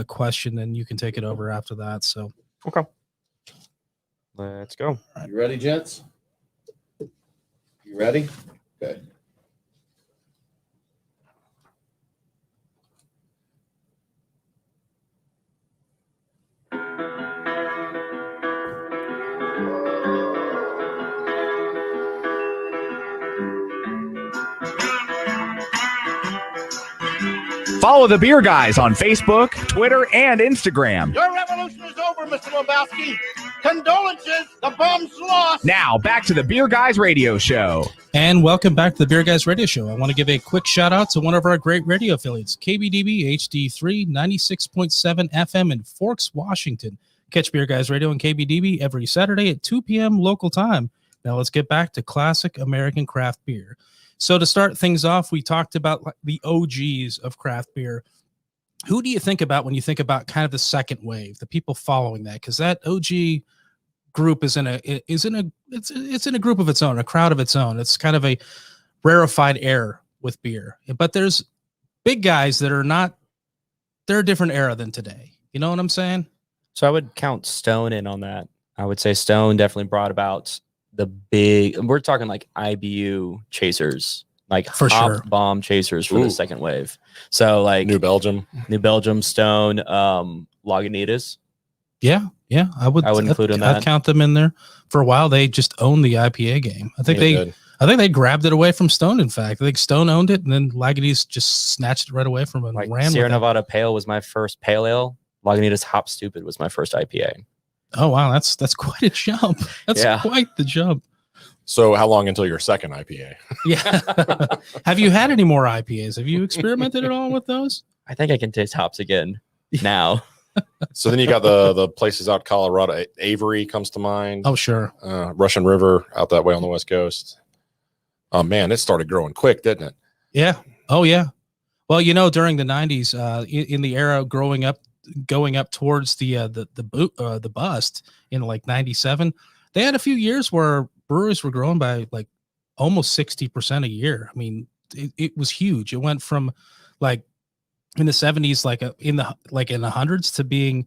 question, and you can take it over after that. So, Okay. Let's go. You ready, gents? You ready? Okay. Follow the Beer Guys on Facebook, Twitter, and Instagram. Your revolution is over, Mr. Lebowski. Condolences, the bum's lost. Now, back to the Beer Guys radio show. and welcome back to the Beer Guys Radio Show. I want to give a quick shout out to one of our great radio affiliates, KBDB HD3 96.7 FM in Forks, Washington. Catch Beer Guys Radio and KBDB every Saturday at 2 p.m. local time. Now let's get back to classic American craft beer. So to start things off, we talked about the OGs of craft beer. Who do you think about when you think about kind of the second wave, the people following that? Because that OG group is in a group of its own, a crowd of its own. It's kind of a rarefied air with beer. But there's big guys that are not. They're a different era than today. You know what I'm saying? So I would count Stone in on that. I would say Stone definitely brought about the big. We're talking like IBU chasers, like For hop sure. bomb chasers for Ooh. the second wave. So like New Belgium. New Belgium, Stone, Lagunitas. Yeah. I would include in I'd that. count them in there. For a while, they just owned the IPA game. I think They did. they grabbed it away from Stone. In fact, I think Stone owned it, and then Lagunitas just snatched it right away from him and Like ran Sierra with it. Nevada Pale was my first pale ale. Lagunitas Hop Stupid was my first IPA. Oh wow, that's quite a jump. That's Yeah. quite the jump. So how long until your second IPA? Yeah. Have you had any more IPAs? Have you experimented at all with those? I think I can taste hops again now. So then you got the places out Colorado. Avery comes to mind. Oh sure. Russian River out that way on the West Coast. Oh man, it started growing quick, didn't it? Yeah. Oh yeah. Well, during the '90s, in the era going up towards the bust in like '97, they had a few years where breweries were growing by like almost 60% a year. I mean, it was huge. It went from like in the '70s, like in the hundreds, to being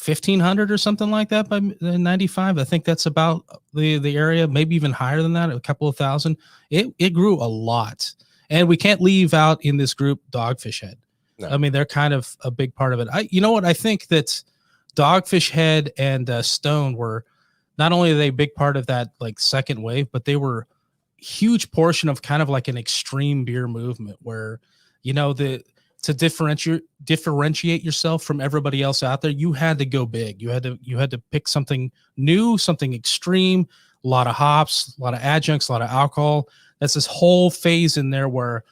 1,500 or something like that by '95. I think that's about the area, maybe even higher than that, a couple of thousand. It grew a lot, and we can't leave out in this group Dogfish Head. No. I mean, they're kind of a big part of it. You know what? I think that Dogfish Head and Stone were not only are they a big part of that like second wave, but they were a huge portion of kind of like an extreme beer movement where, to differentiate yourself from everybody else out there, you had to go big. You had to pick something new, something extreme, a lot of hops, a lot of adjuncts, a lot of alcohol. That's this whole phase in there where,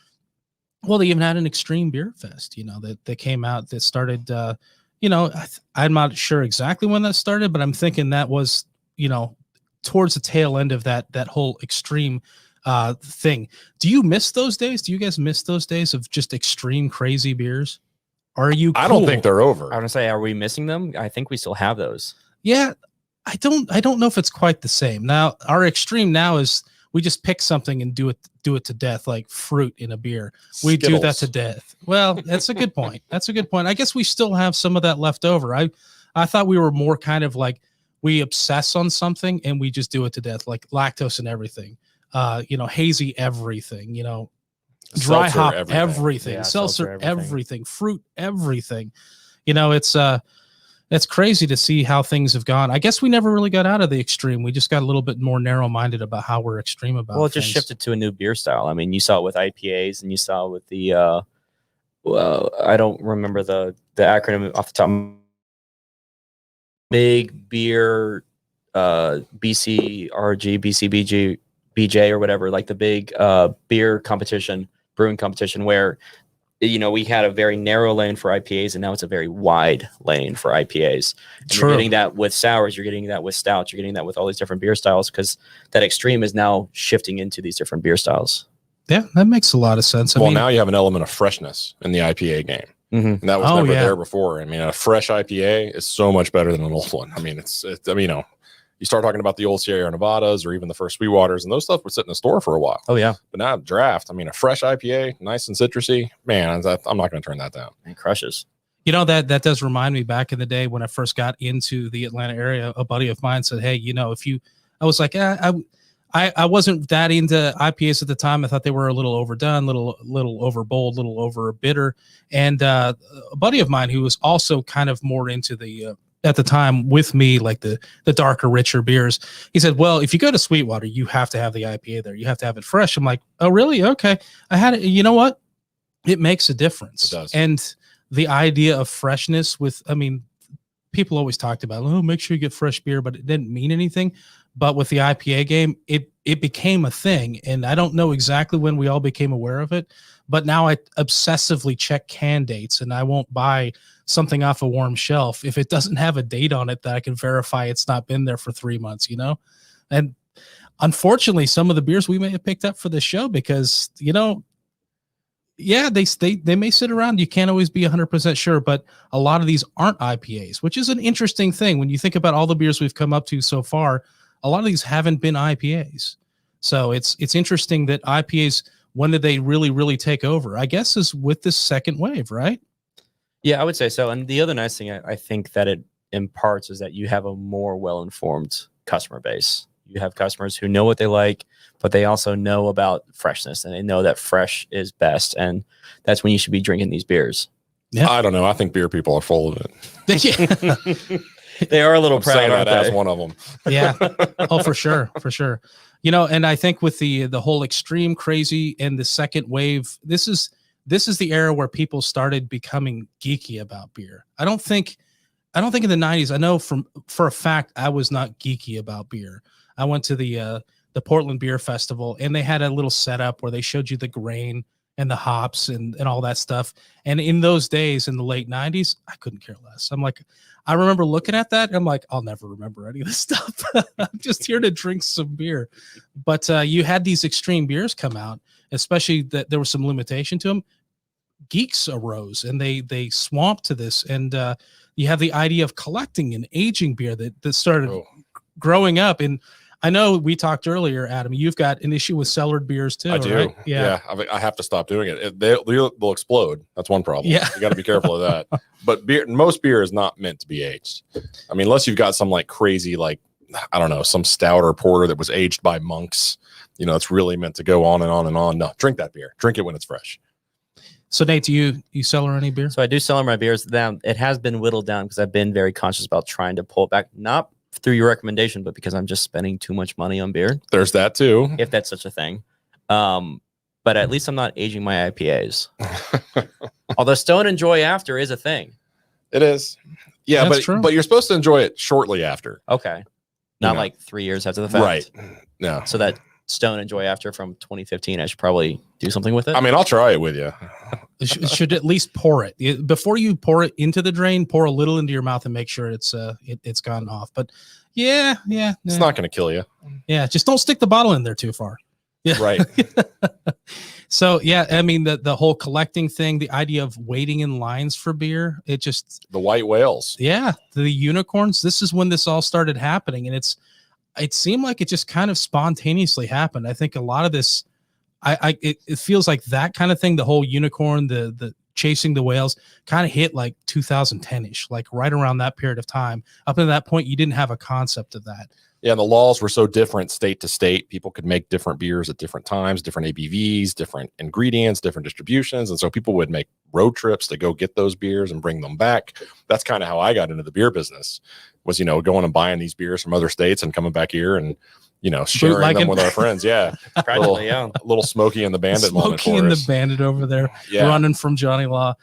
well, they even had an extreme beer fest, that came out that started, I'm not sure exactly when that started, but I'm thinking that was, towards the tail end of that whole extreme thing. Do you miss those days? Do you guys miss those days of just extreme crazy beers? Are you I don't cool? think they're over. I want to say, are we missing them? I think we still have those. Yeah, I don't know if it's quite the same. Now, our extreme now is we just pick something and do it to death, like fruit in a beer. We do that to death. Well, that's a good point. That's a good point. I guess we still have some of that left over. I thought we were more kind of like we obsess on something and we just do it to death, like lactose and everything. Hazy everything, dry Seltzer, hop everything, Yeah, seltzer seltzer, everything. everything, fruit everything. It's It's crazy to see how things have gone. I guess we never really got out of the extreme. We just got a little bit more narrow-minded about how we're extreme about. Well, it just things. shifted to a new beer style. I mean, you saw it with IPAs, and you saw it with the well, I don't remember the acronym off the top. Big beer, BCRG, BCBG, BJ, or whatever, like the big beer competition, brewing competition, where we had a very narrow lane for IPAs, and now it's a very wide lane for IPAs. And you're getting that with sours, you're getting that with stouts, you're getting that with all these different beer styles, because that extreme is now shifting into these different beer styles. Yeah, that makes a lot of sense. Well, now you have an element of freshness in the IPA game. Mm-hmm. And that was never there before. I mean, a fresh IPA is so much better than an old one. I mean, you start talking about the old Sierra Nevadas or even the first Sweetwaters, and those stuff would sit in the store for a while. Oh, yeah. But now draft, I mean, a fresh IPA, nice and citrusy, man, I'm not going to turn that down. It crushes. That does remind me back in the day when I first got into the Atlanta area, a buddy of mine said, hey, I was like, I wasn't that into IPAs at the time. I thought they were a little overdone, little over bold, little over bitter. And a buddy of mine who was also kind of more into the at the time with me, like the darker, richer beers, he said, well, if you go to Sweetwater, you have to have the IPA there. You have to have it fresh. I'm like, oh, really? Okay. I had it. You know what? It makes a difference. It does. And the idea of freshness people always talked about, oh, make sure you get fresh beer, but it didn't mean anything. But with the IPA game, it became a thing. And I don't know exactly when we all became aware of it, but now I obsessively check can dates, and I won't buy something off a warm shelf if it doesn't have a date on it that I can verify it's not been there for 3 months, And unfortunately, some of the beers we may have picked up for the show, because, they may sit around. You can't always be 100% sure, but a lot of these aren't IPAs, which is an interesting thing. When you think about all the beers we've come up to so far, a lot of these haven't been IPAs. So it's interesting that IPAs, when did they really, really take over? I guess is with this second wave, right? Yeah, I would say so. And the other nice thing I think that it imparts is that you have a more well-informed customer base. You have customers who know what they like, but they also know about freshness, and they know that fresh is best. And that's when you should be drinking these beers. Yeah. I don't know. I think beer people are full of it. They are a little proud. Saying that as one of them. Yeah. Oh, for sure. For sure. And I think with the whole extreme crazy and the second wave, this is the era where people started becoming geeky about beer. I don't think in the 90s, I know for a fact, I was not geeky about beer. I went to the Portland Beer Festival, and they had a little setup where they showed you the grain and the hops and all that stuff. And in those days, in the late 90s, I couldn't care less. I'm like, I remember looking at that, and I'm like, I'll never remember any of this stuff. I'm just here to drink some beer. But you had these extreme beers come out, especially that there was some limitation to them. Geeks arose, and they swamped to this. And you have the idea of collecting and aging beer that started growing up. And I know we talked earlier, Adam, you've got an issue with cellared beers too. I do. Right? Yeah. I have to stop doing it. They'll explode. That's one problem. Yeah. You got to be careful of that. But most beer is not meant to be aged. I mean, unless you've got some like crazy, like, I don't know, some stout or porter that was aged by monks, it's really meant to go on and on and on. No, drink that beer. Drink it when it's fresh. So Nate, do you cellar any beer? So I do cellar my beers. It has been whittled down because I've been very conscious about trying to pull it back, not through your recommendation, but because I'm just spending too much money on beer. There's that too, if that's such a thing. But at least I'm not aging my IPAs. Although Stone and Joy After is a thing. It is. Yeah, but you're supposed to enjoy it shortly after. Okay. Not like 3 years after the fact. Right. No. So that Stone and Joy After from 2015, I should probably do something with it. I mean, I'll try it with you. Should at least pour it before you pour it into the drain. Pour a little into your mouth and make sure it's gone off. But yeah, it's not going to kill you. Yeah, just don't stick the bottle in there too far. Yeah, right. So yeah, I mean the whole collecting thing, the idea of waiting in lines for beer, it just the white whales. Yeah, the unicorns. This is when this all started happening, and it seemed like it just kind of spontaneously happened. I think a lot of this, it feels like that kind of thing. The whole unicorn, the chasing the whales, kind of hit like 2010ish, like right around that period of time. Up to that point, you didn't have a concept of that. Yeah, and the laws were so different state to state. People could make different beers at different times, different ABVs, different ingredients, different distributions. And so people would make road trips to go get those beers and bring them back. That's kind of how I got into the beer business, was, going and buying these beers from other states and coming back here and, sharing them with our friends. Yeah. Practically, yeah. A little Smokey and the Bandit moment Smokey for and us. the Bandit over there running from Johnny Law.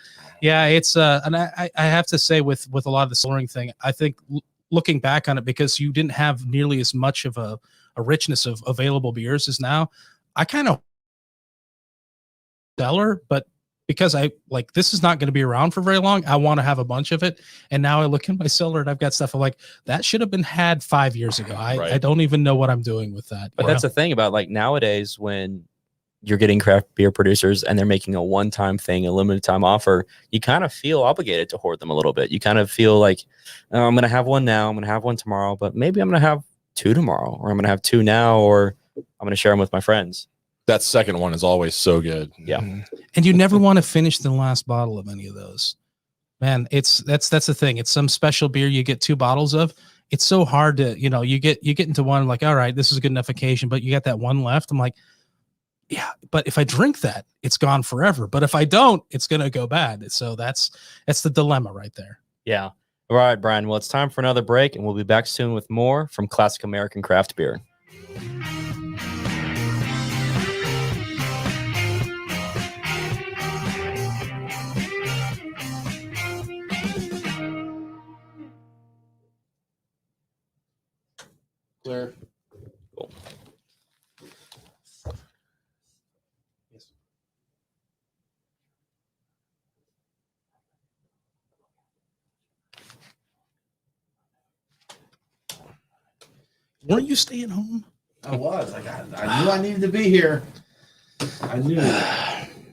Yeah, it's and I have to say with a lot of the cellaring thing, I think looking back on it, because you didn't have nearly as much of a richness of available beers as now, I kind of cellar, but because I like, this is not going to be around for very long, I want to have a bunch of it. And now I look in my cellar and I've got stuff I'm like, that should have been had 5 years ago. I don't even know what I'm doing with that. But that's the thing about like nowadays, when you're getting craft beer producers and they're making a one-time thing, a limited time offer, you kind of feel obligated to hoard them a little bit. You kind of feel like, oh, I'm going to have one now, I'm going to have one tomorrow, but maybe I'm going to have 2 tomorrow, or I'm going to have 2 now, or I'm going to share them with my friends. That second one is always so good. Yeah. And you never want to finish the last bottle of any of those. Man, that's the thing. It's some special beer you get 2 bottles of. It's so hard to, you get into one like, all right, this is a good enough occasion, but you got that one left. I'm like, yeah, but if I drink that, it's gone forever. But if I don't, it's going to go bad. So that's the dilemma right there. Yeah. All right, Brian. Well, it's time for another break, and we'll be back soon with more from Classic American Craft Beer. Clear. Cool. Weren't you staying home? I was. I knew I needed to be here. I knew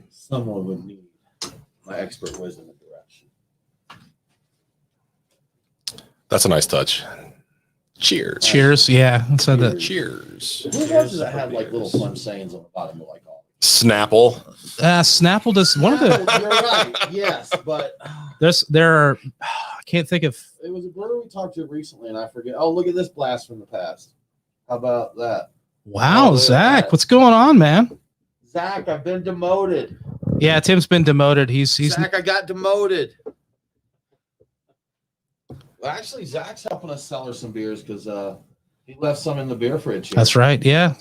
someone would need my expert wisdom and direction. That's a nice touch. Cheers. Cheers. Yeah. Let's have that. Cheers. Who was it that had like little fun sayings on the bottom of like all? Snapple. Snapple does one of the. You're right. Yes, but There are. I can't think of. it was a brewery we talked to recently, and I forget. Oh, look at this blast from the past. How about that? Wow, Oh, Zach, that. what's going on, man? Zach, I've been demoted. Yeah, Tim's been demoted. He's Zach, I got demoted. Well, actually, Zach's helping us sell her some beers because he left some in the beer fridge. Here. That's right. Yeah,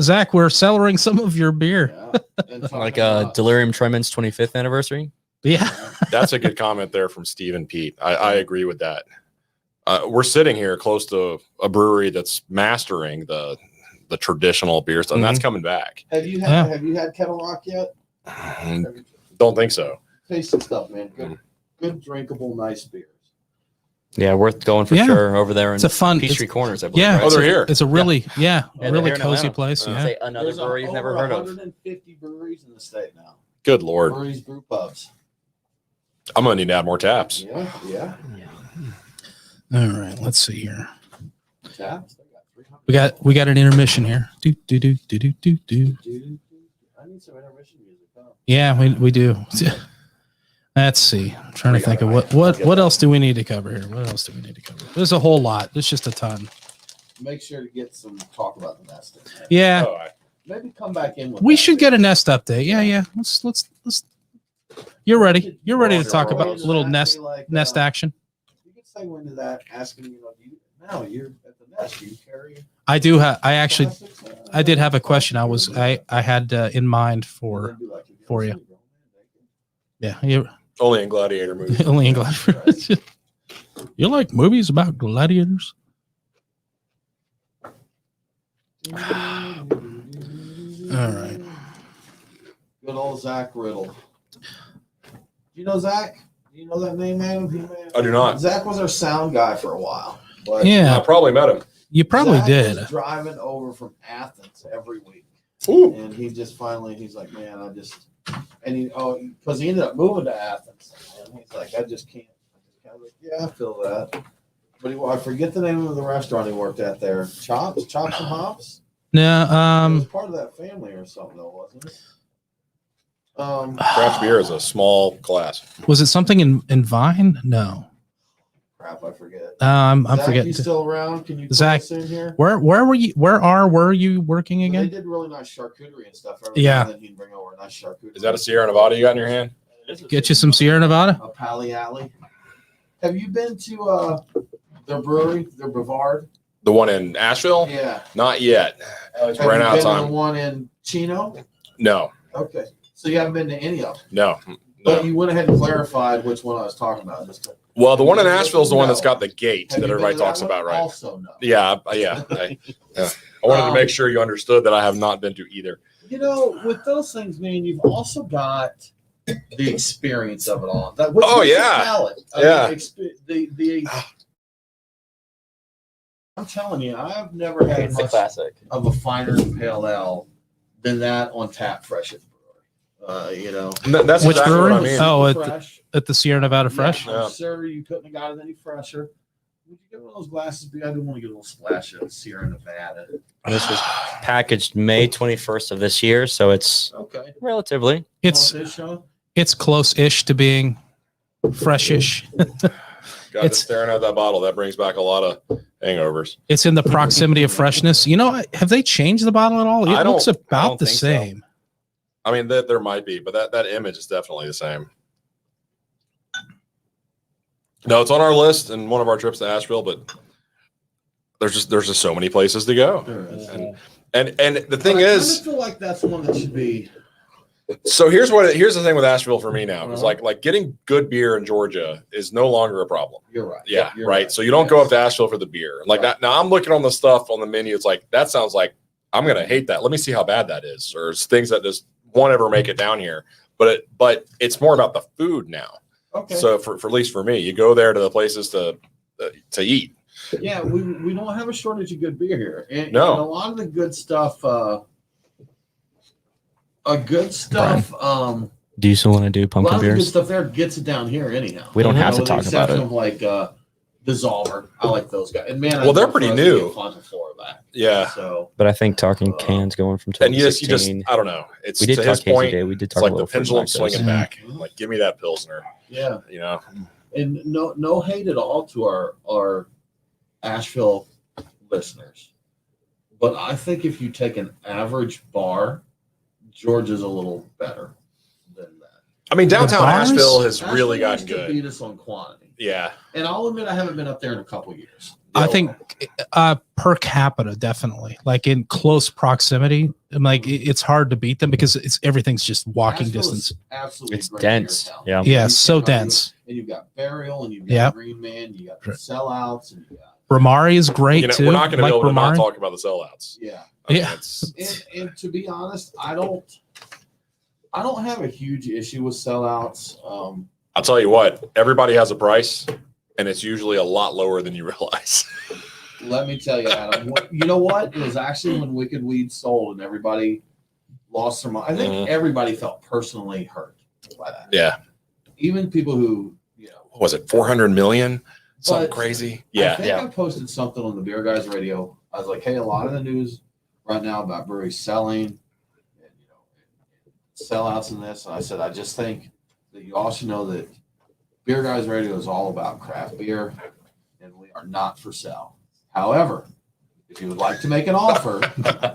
Zach. We're cellaring some of your beer. Yeah. And talking Like about- Delirium Tremon's 25th anniversary. Yeah. That's a good comment there from Steve and Pete. I agree with that. We're sitting here close to a brewery that's mastering the traditional beer stuff, and that's coming back. Have you had Kettle Rock yet? Don't think so. Taste some stuff, man. Good drinkable, nice beers. Yeah, worth going for sure over there in It's a fun. Peachtree Corners, I believe. Yeah. right? Oh, they're here. It's a really Yeah, they're really here in cozy Atlanta. place. Yeah. Say another There's brewery you've never over heard of. 150 breweries in the state now. Good Lord. Breweries, brew pubs. I'm going to need to add more taps. Yeah. All right. Let's see here. Taps. They got 300. We got an intermission here. Do do do do do do do. Dude, I need some intermission music. Huh? Yeah, we do. Let's see. I'm trying to think of what else do we need to cover here? What else do we need to cover? There's a whole lot. There's just a ton. Make sure to get some talk about the nesting. Yeah. Oh, Maybe come back in with We that. should get a nest update. Yeah. Let's. You're ready. You're ready to talk about a little nest action. You can segue into that, asking, now you're at the nest. Do you carry? I do have. I did have a question. And I had in mind for. then be like, "Have for ever you. seen a grown man naked?" Yeah. You only in gladiator movies. only in gladiators. You like movies about gladiators? All right. Good old Zach Riddle. You know Zach? Do you know that name, man? I do not. Zach was our sound guy for a while. But I Yeah, probably met him. you probably Zach did. was driving over from Athens every week. Ooh. And he just finally, he's like, man, because he ended up moving to Athens. And he's like, I just can't. I was like, yeah, I feel that. But I forget the name of the restaurant he worked at there. Chops and Hops? No, It was part of that family or something, though, wasn't it? Craft beer is a small class. was it something in Vine? No. Crap, I forget. I'm Zach, forgetting. You still around? Can you put Zach, us in here? Where were you? Were you working They again? did really nice charcuterie and stuff. Every Yeah. now and then he'd bring over a nice charcuterie. Is that a Sierra Nevada you got in your hand? Get you some Sierra Nevada. A Pally Alley. Have you been to their brewery, their Brevard? The one in Asheville? Yeah. Not yet. Have Ran you out of been to time. the one in Chino? No, Okay. So you haven't been to any of them. no. But you went ahead and clarified which one I was talking about. Well, the one in Asheville is the one that's got the gate Have that you been everybody to that talks one? about, right? Also, no. Yeah. I wanted to make sure you understood that I have not been to either. You know, with those things, man, you've also got the experience of it all. That which Oh, makes it yeah. valid. Yeah. I'm telling you, I've never had It's a much classic. of a finer pale ale than that on tap fresh at the brewery. You know, And that's Which exactly what I brewery? mean. Oh, fresh. at the Sierra Nevada Fresh. Yeah, I'm Yeah. sure you couldn't have got it any fresher. Would you get one of those glasses? I do want to get a little splash of Sierra Nevada. This was packaged May 21st of this year, so it's Okay. relatively. It's Want this, Sean? it's close-ish to being fresh-ish. God, just staring at that bottle, that brings back a lot of hangovers. It's in the proximity of freshness. You know, have they changed the bottle at all? It I don't- looks I about don't the think so. same. I mean, there might be, but that image is definitely the same. No, it's on our list and one of our trips to Asheville, but there's just so many places to go. There is. And the thing I kinda is, feel like that's one that should be. so here's the thing with Asheville for me now is Uh-huh. like getting good beer in Georgia is no longer a problem. You're right. Yeah, You're right. So you don't go Yes. up to Asheville for the beer like Right. that. Now I'm looking on the stuff on the menu. It's like that sounds like I'm gonna hate that. Let me see how bad that is, or it's things that just won't ever make it down here. But it's more about the food now. Okay. So for at least for me, you go there to the places to eat. Yeah, we don't have a shortage of good beer here, and, No. and a lot of the good stuff. Do you still want to do A lot pumpkin of the good beers? stuff there gets it down here anyhow. We don't You have to with the talk about exception it. Of like Dissolver, I like those guys, and man, Well, they're pretty new. Quantum Flora back. Yeah, So But I think talking cans going from and you just 2016. I don't know. It's We did to talk his hazy point. day. We did It's talk like a the little fruit pendulum lactose. swinging back. Like, give me that pilsner. yeah, You know. and no hate at all to our Asheville listeners, but I think if you take an average bar, Georgia's a little better than that. I mean, downtown bars? Asheville has Asheville really used gotten to good. Beat us on quantity, Yeah. and I'll admit I haven't been up there in a couple years. I think per capita, definitely. Like in close proximity, like it's hard to beat them because everything's just walking Asheville is distance. Absolutely, It's a great beer dense. town. Yeah. Yeah, You so came out here, dense. and you've got Burial, and you've got Yep. Green Man, you got the Sure. sellouts, and you got Ramari is great You know, too. we're not going to like be able to not Ramari. talk about the sellouts. yeah. I mean, Yeah. And to be honest, I don't have a huge issue with sellouts. I'll tell you what, everybody has a price, and it's usually a lot lower than you realize. Let me tell you, Adam. You know what? It was actually when Wicked Weed sold, and everybody lost their mind. I think everybody felt personally hurt by that. Yeah. Even people who What was it 400 million? Something But crazy. I Yeah. think I posted something on the Beer Guys Radio. I was like, hey, a lot of the news right now about breweries selling and sellouts and this. And I said, I just think that you also know that Beer Guys Radio is all about craft beer, and we are not for sale. However, if you would like to make an offer,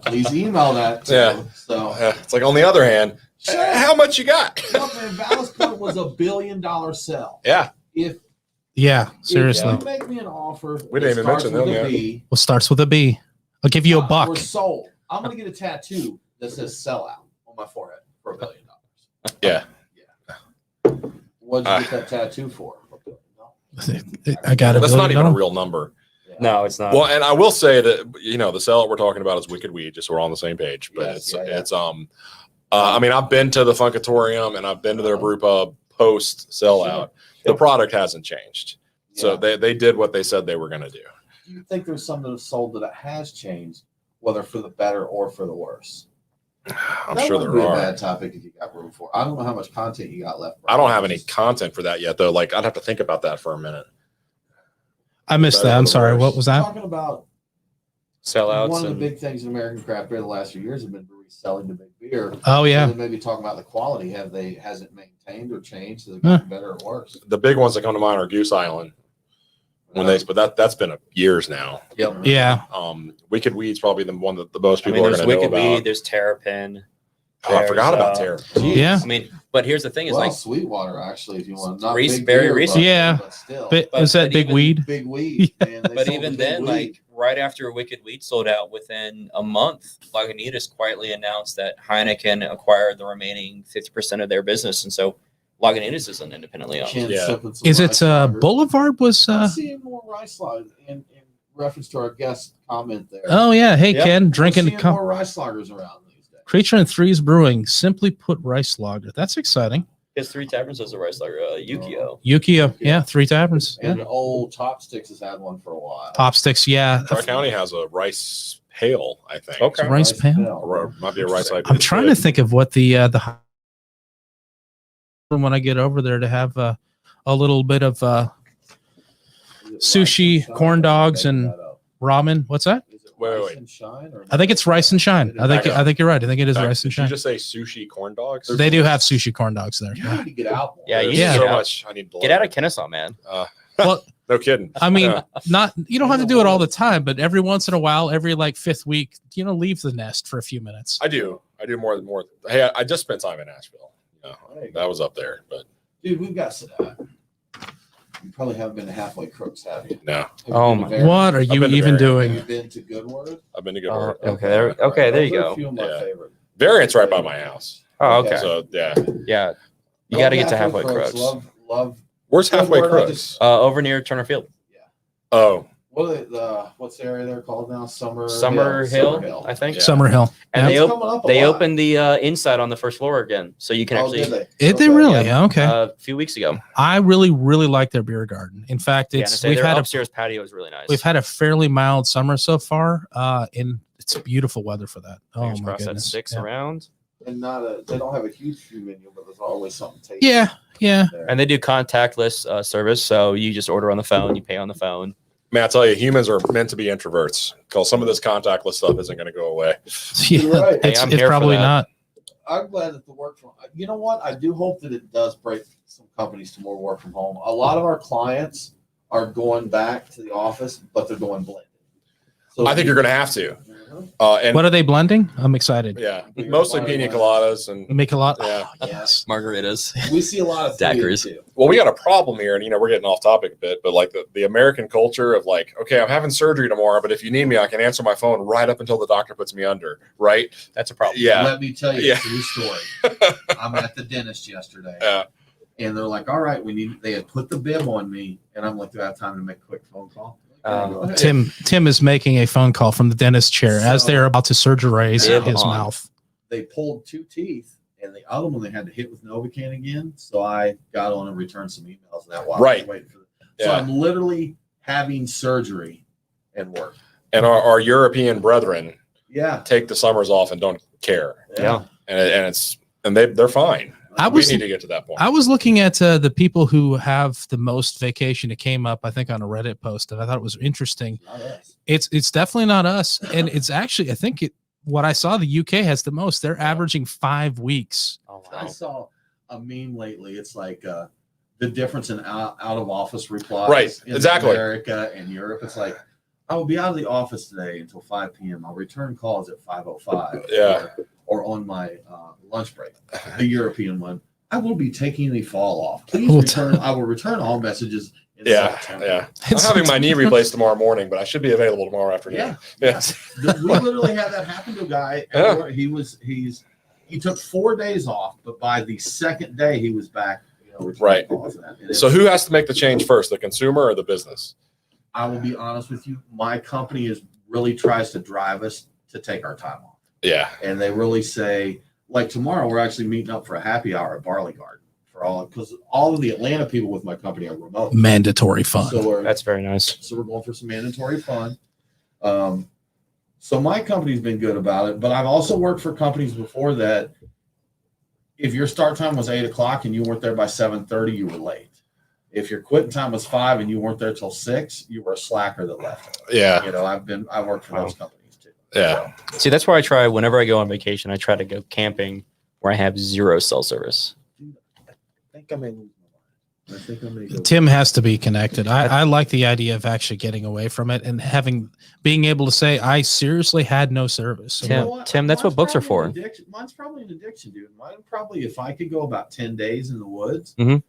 please email that. Yeah. So It's like on the other hand, how much you got? no, man, Ballast Point was $1 billion sell. Yeah. If Yeah, seriously. if you make me an offer, We didn't that even starts mention with them a yet. B, Well, starts with a B. I'll give you a buck. We're sold. I'm gonna get a tattoo that says "sellout" on my forehead for $1 billion. Yeah. What'd you get that tattoo for? I got it. That's not even a real number. No, it's not. Well, and I will say that, the sellout we're talking about is Wicked Weed, just so we're on the same page. But Yes, yeah. it's I mean, I've been to the Funkatorium and I've been to their brew pub post sellout. The product hasn't changed. So they did what they said they were going to do. Do you think there's something that's sold that has changed, whether for the better or for the worse? I'm That sure wouldn't there be are. a bad topic if you got room for. I don't know how much content you got left. I don't have any content for that yet, though. Like, I'd have to think about that for a minute. I missed that. I'm sorry. What was that? Talking about sellouts. one of the and big things in American craft beer the last few years have been breweries selling the big beer. Oh yeah. And then maybe talking about the quality. Has it maintained or changed? Has it gotten better or worse? The big ones that come to mind are Goose Island. but that's been years now. Yep. Yeah. Wicked Weed's probably the one that the most I people mean, are there's going to know Wicked about. Weed, there's Terrapin. Oh, I forgot about there's, Terrapin. Yeah. I mean, but here's the thing: is Well, like Sweetwater actually, if you want, not Recent- big very beer, recent. Yeah. but still, But But- is that but big even- weed? big weed. Man, they But sold even the big then, weed. like right after Wicked Weed sold out, within a month, Lagunitas quietly announced that Heineken acquired the remaining 50% of their business, and so Lagunitas isn't independently owned. Ken Yeah. sipping some Is rice it lager. Boulevard was I'm seeing more rice lager in reference to our guest comment there. oh yeah. Hey Yeah. Ken, We're drinking seeing more rice lagers around these days. Creature and Threes Brewing, simply put rice lager. That's exciting. His Three Taverns has a rice lager, Yukio. Yukio, yeah, 3 taverns. Yeah. And old Top Sticks has had one for a while. Pop sticks, yeah. Tri County has a rice pale, I think. Okay. Rice pale? Or might be a rice IPA. I'm trying to think of what the when I get over there to have a little bit of Is it sushi, Rice and corn Shine, or am I dogs, making and that up? ramen. What's that? Is it Wait, Rice wait. and Shine, or I think it's rice and shine. I think you're right. I think it is rice and Did you shine. just say sushi corn dogs? They do have sushi corn dogs there. You Yeah. need to get out more. Yeah, you There's need to Yeah. so get out. much I need to Get out of Kennesaw, man. Well, No kidding. I mean, Yeah. not you don't have to do it all the time, but every once in a while, every like 5th week, leave the nest for a few minutes. I do more. Hey, I just spent time in Nashville. There you go. That was up there, but Dude, we've got some. You probably haven't been to Halfway Crooks, have you? no, Have you Oh been to my- Variant? What are you been to even Variant. doing? Have you been to Goodword? I've been to good Oh, work. okay, there you Those are go. A few of my Yeah. favorite. Variant's right by my house. Oh, okay. So yeah, Yeah, you Love got to get to Halfway Crooks. Love. where's Halfway Goodword, I Crooks? just- Over near Turner Field. Oh, What's the area they're called now? Summer Hill, I think. Yeah. Summer Hill. And Yeah. they It's coming up a they lot. opened the inside on the first floor again, so you can Oh, actually. did they? Did they Okay. really? Yeah. Okay. A few weeks ago. I really like their beer garden. In fact, Yeah, and I it's say we've their had upstairs patio is really nice. we've had a fairly mild summer so far, and it's beautiful weather for that. Oh Fingers my crossed that goodness. sticks Yeah. around. And they don't have a huge food menu, but there's always something tasty. Yeah, yeah. there. And they do contactless service, so you just order on the phone, you pay on the phone. man, I tell you, humans are meant to be introverts because some of this contactless stuff isn't going to go away. Yeah, You're right. Hey, it's, I'm it's here for probably that. not. I'm glad that the work from. You know what? I do hope that it does break some companies to more work from home. A lot of our clients are going back to the office, but they're going blended. So I think you're going to have to. Mhm. And What are they blending? I'm excited. yeah, mostly pina coladas and Make a lot. Yeah. Oh, yes. Margaritas. We see a lot of Daiquiris. too. well, we got a problem here, and we're getting off topic a bit, but like the American culture of like, okay, I'm having surgery tomorrow, but if you need me, I can answer my phone right up until the doctor puts me under, right? That's a problem. Yeah, Let me tell you Yeah. a true story. I'm at the dentist yesterday. Yeah. And they're like, all right, they had put the bib on me. And I'm like, do I have time to make a quick phone call? Yeah, go ahead. Tim is making a phone call from the dentist chair as So- they're about to surgerize Bib his on. mouth. They pulled 2 teeth, and the other one they had to hit with Novocaine again. So I got on and returned some emails. And that while I was Right. waiting for So Yeah. I'm literally having surgery and work. And our European brethren Yeah. take the summers off and don't care, Yeah. and they're fine. I was we need to get to that point. I was looking at the people who have the most vacation. It came up, I think, on a Reddit post, and I thought it was interesting. Not us. It's definitely not us, and it's actually I think what I saw the UK has the most. They're averaging 5 weeks. Oh, I wow. saw a meme lately. It's like the difference in out of office replies. Right, in exactly. America and Europe. It's like, I will be out of the office today until 5 p.m. I'll return calls at 5:05. Yeah. Or on my lunch break. The European one. I will be taking the fall off. Please Well, return. I will return all messages. In Yeah, September. yeah. I'm having my knee replaced tomorrow morning, but I should be available tomorrow afternoon. Yeah. Yeah. We literally had that happen to a guy. Yeah. He took 4 days off, but by the second day he was back. Returning Right. calls and that. And So it's- who has to make the change first, the consumer or the business? I will be honest with you. My company really tries to drive us to take our time off, Yeah. and they really say, like tomorrow, we're actually meeting up for a happy hour at Barley Garden because all of the Atlanta people with my company are remote. Mandatory fun. So That's very nice. we're going for some mandatory fun. So my company's been good about it, but I've also worked for companies before that. If your start time was 8 o'clock and you weren't there by 7:30, you were late. If your quitting time was 5 and you weren't there till 6, you were a slacker that left. Yeah. I worked for those companies too. Yeah. See, that's where I try whenever I go on vacation. I try to go camping where I have 0 cell service. I think I may lose my mind. I think I'm gonna go. Tim has to be connected. I like the idea of actually getting away from it and being able to say, I seriously had no service. So Tim, that's what books are for. Mine's probably an addiction, dude. Mine probably, if I could go about 10 days in the woods, Mhm.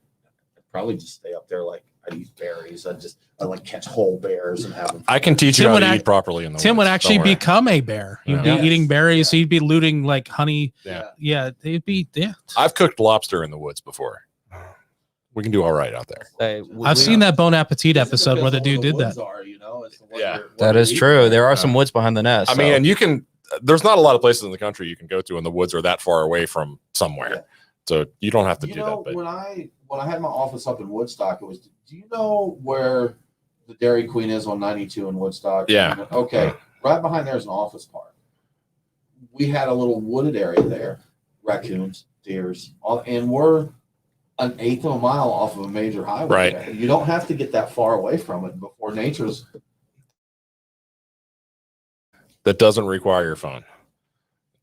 I'd probably just stay up there. Like I'd eat berries. I like catch whole bears and have them. I can teach you how to eat properly in the Tim woods. would actually Don't worry. become a bear. He'd be Yeah. eating berries. He'd be looting like honey. Yeah. Yeah. They'd be, yeah. I've cooked lobster in the woods before. We can do all right out there. I've seen that Bon Appetit episode where the dude did that. Yeah. That is true. There are some woods behind the nest. I mean, and you can. There's not a lot of places in the country you can go to, and the woods are that far away from somewhere, Yeah. so you don't have to You do know, that. But when I had my office up in Woodstock, it was. Do you know where the Dairy Queen is on 92 in Woodstock? Yeah. Okay. Right behind there is an office park. We had a little wooded area there, raccoons, deers, and we're an eighth of a mile off of a major highway. Right. There. You don't have to get that far away from it before nature's. that doesn't require your phone,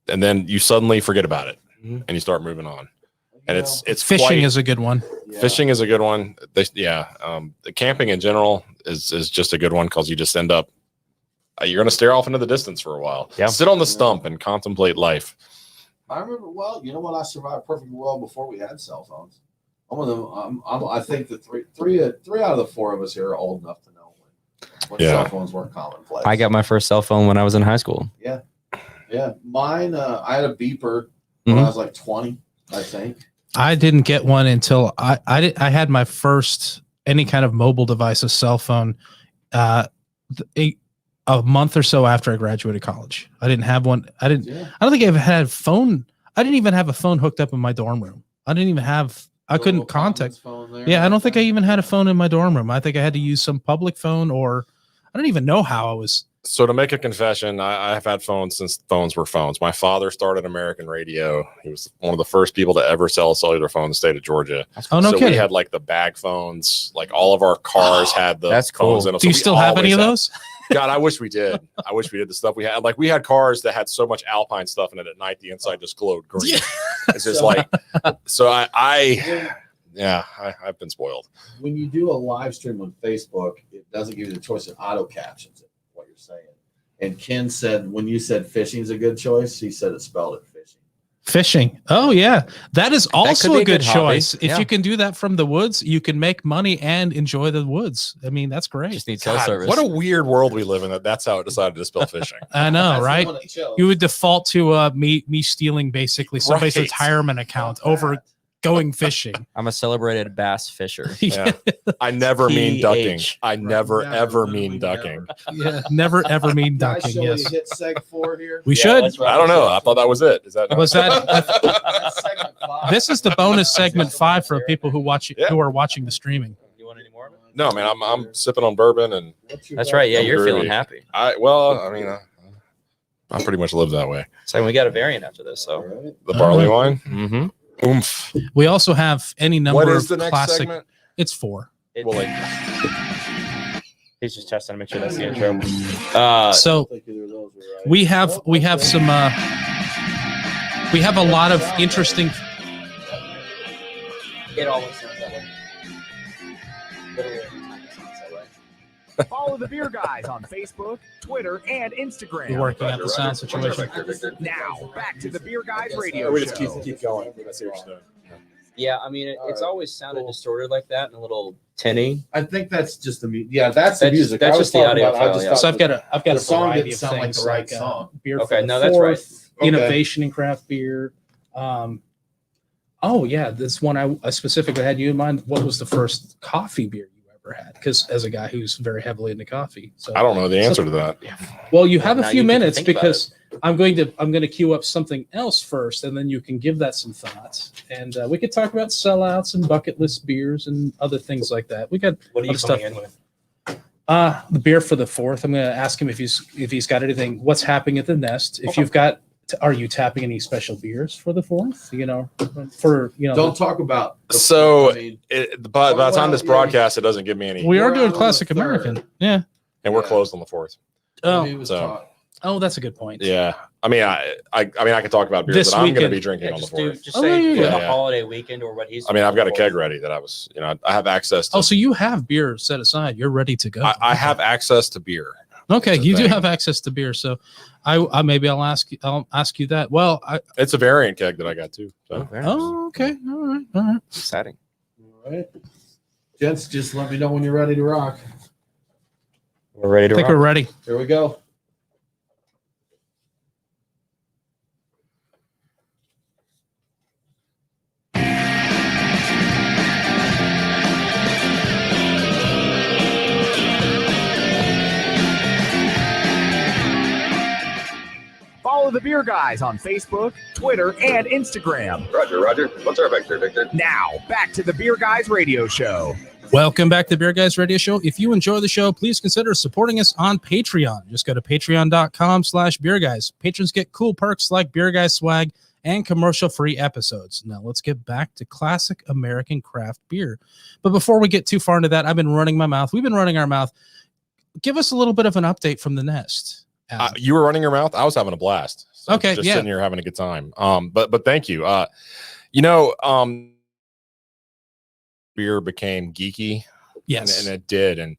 and then you suddenly forget about it, Mhm. and you start moving on. And it's Fishing quite, is a good one. Yeah. fishing is a good one. The camping in general is just a good one because you just end up you're going to stare off into the distance for a while. Yeah. Sit on the stump and contemplate life. I remember well. You know what? I survived perfectly well before we had cell phones. I'm one of them. I think the three out of the four of us here are old enough to know when Yeah. cell phones weren't commonplace. I got my first cell phone when I was in high school. Yeah, mine. I had a beeper when I was like 20, I think. I didn't get one until I had my first any kind of mobile device, a cell phone, a month or so after I graduated college. I didn't have one. I don't think I ever had a phone. I didn't even have a phone hooked up in my dorm room. I didn't even have. I couldn't contact. Yeah, I don't think I even had a phone in my dorm room. I think I had to use some public phone, or I don't even know how I was. So to make a confession, I've had phones since phones were phones. My father started American Radio. He was one of the first people to ever sell a cellular phone in the state of Georgia. Oh, no so kidding. we had like the bag phones. Like all of our cars had the That's cool. phones in them. Do you So we still have any always of had- those? God, I wish we did. I wish we did the stuff we had. Like we had cars that had so much Alpine stuff in it at night, the inside just glowed green. It's just like, so I've been spoiled. When you do a live stream on Facebook, it doesn't give you the choice. It auto captions it, what you're saying. And Ken said when you said fishing is a good choice, he said it spelled it fishing. Fishing. Oh yeah, that is also be a good hobby. choice. If Yeah. you can do that from the woods, you can make money and enjoy the woods. I mean, that's great. Just need cell God, service. what a weird world we live in. That's how it decided to spell fishing. I know, That's the right? one that chose. You would default to me stealing basically somebody's Right. retirement account over going fishing. I'm a celebrated bass fisher. Yeah. I never mean ducking. PH. I never Never, ever literally mean ducking. Yeah, never ever mean Guys, ducking. shall Yes, we hit seg 4 here? we Yeah, should. let's I don't know. I thought that was it. Is that Was that? That's segment 5. This is the bonus segment 5 for people who Yeah. who are watching the streaming. You want any more of it? No, man. I'm sipping on bourbon, and That's right. Yeah, I'm you're feeling groovy. happy. I pretty much live that way. So we got a variant after this. All So right. The barley wine. mm-hmm. Oomph. We also have any number What of is the next classic. segment? It's 4. Well, like, He's just testing to make sure that's the intro. So I think either of those were right. we have some we have a lot of interesting. It always sounds that way. Literally every time it sounds that way. Follow the Beer Guys on Facebook, Twitter, and Instagram. You're working out the sound situation. Now, back to the Beer Guys radio we just show. keep going. I see what you're doing. Yeah, I mean, it's All right. always sounded Cool. distorted like that and a little tinny. I think that's just the music. Yeah, that's the That's- music. that's I was just the talking audio about- I file, just yeah. thought So I've got a the song variety didn't of sound like things the right like song. beer. Okay, for the no, that's right. fourth, Okay. Innovation in craft beer. Oh yeah, this one I specifically had you in mind. What was the first coffee beer you ever had? Because as a guy who's very heavily into coffee, so I don't know the answer to that. well, you have Now a few you can minutes think about because I'm going to queue up something else first, and then you can give that some thoughts, and we could talk about sellouts and bucket list beers and other things like that. We got What are you other stuff. coming in with? The beer for the 4th. I'm going to ask him if he's got anything. What's happening at the Nest? If you've got, are you tapping any special beers for the 4th? You know, Don't talk about. So, I mean, By the time this Well, broadcast, it doesn't give me any. we are We're doing on the classic 3rd. American. Yeah. And we're Yeah. closed on the 4th. Oh, he was so- talk- Oh, that's a good point. Yeah. I mean, I mean, I can talk about beers This that I'm going to weekend- be drinking on the Just do, 4th. just Oh, say yeah, for the yeah. holiday weekend or what he's. I mean, I've got a doing. keg ready that I was, I have access to. Oh, so you have beer set aside. You're ready to go. I have access to beer. Okay, That's the you do thing. have access to beer, so I maybe I'll ask you that. Well, It's a variant keg that I got too. Oh, So. very nice. okay, all right. Exciting. All right. Gents, just let me know when you're ready to rock. We're ready to I think rock. we're ready. Here we go. Follow the Beer Guys on Facebook, Twitter, and Instagram. Roger. What's our vector, Victor? Now, back to the Beer Guys radio show. Welcome back to Beer Guys Radio Show. If you enjoy the show, please consider supporting us on Patreon. Just go to patreon.com/Beer Guys. Patrons get cool perks like Beer Guys swag and commercial-free episodes. Now let's get back to classic American craft beer. But before we get too far into that, I've been running my mouth. We've been running our mouth. Give us a little bit of an update from the Nest. You were running your mouth. I was having a blast. So Okay, just yeah. sitting here having a good time. But thank you. Beer became geeky. Yes. And it did. And,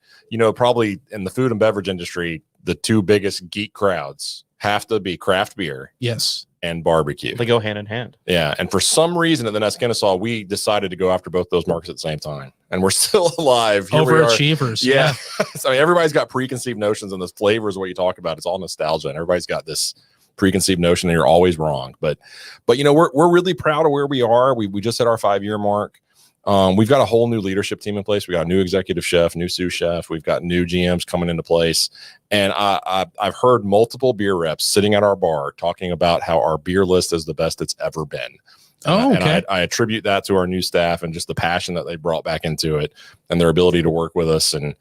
probably in the food and beverage industry, the two biggest geek crowds have to be craft beer Yes. and barbecue. They go hand in hand. Yeah. And for some reason at the Nest Kennesaw, we decided to go after both those markets at the same time. And we're still alive. Here we are. Overachievers. Yeah. So everybody's got preconceived notions, and the flavors, what you talk about, it's all nostalgia. And everybody's got this preconceived notion, and you're always wrong. But we're really proud of where we are. We just hit our 5-year mark. We've got a whole new leadership team in place. We got a new executive chef, new sous chef. We've got new GMs coming into place. And I've heard multiple beer reps sitting at our bar talking about how our beer list is the best it's ever been. Oh, okay. And I attribute that to our new staff and just the passion that they brought back into it and their ability to work with us. And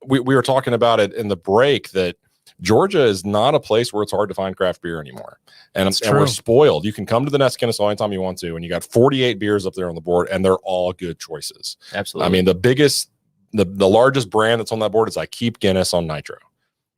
we were talking about it in the break that Georgia is not a place where it's hard to find craft beer anymore. And we're spoiled. You can come to the Nest Kennesaw anytime you want to, and you got 48 beers up there on the board, and they're all good choices. Absolutely. I mean, the largest brand that's on that board is I keep Guinness on Nitro.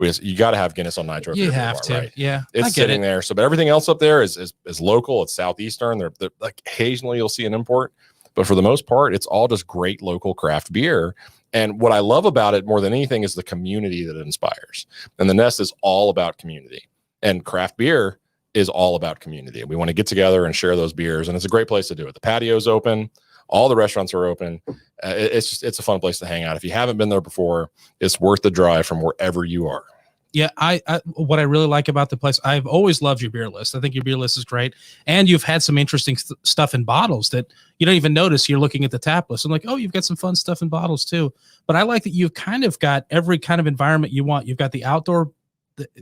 You got to have Guinness on Nitro. You have to. Right? Yeah. It's sitting there. So, but everything else up there is local. It's Southeastern. They're like occasionally you'll see an import, but for the most part, it's all just great local craft beer. And what I love about it more than anything is the community that it inspires. And the Nest is all about community, and craft beer is all about community. We want to get together and share those beers, and it's a great place to do it. The patio's open. All the restaurants are open. It's a fun place to hang out. If you haven't been there before, it's worth the drive from wherever you are. Yeah, I what I really like about the place, I've always loved your beer list. I think your beer list is great, and you've had some interesting stuff in bottles that you don't even notice. You're looking at the tap list. I'm like, oh, you've got some fun stuff in bottles too. But I like that you've kind of got every kind of environment you want. You've got the outdoor,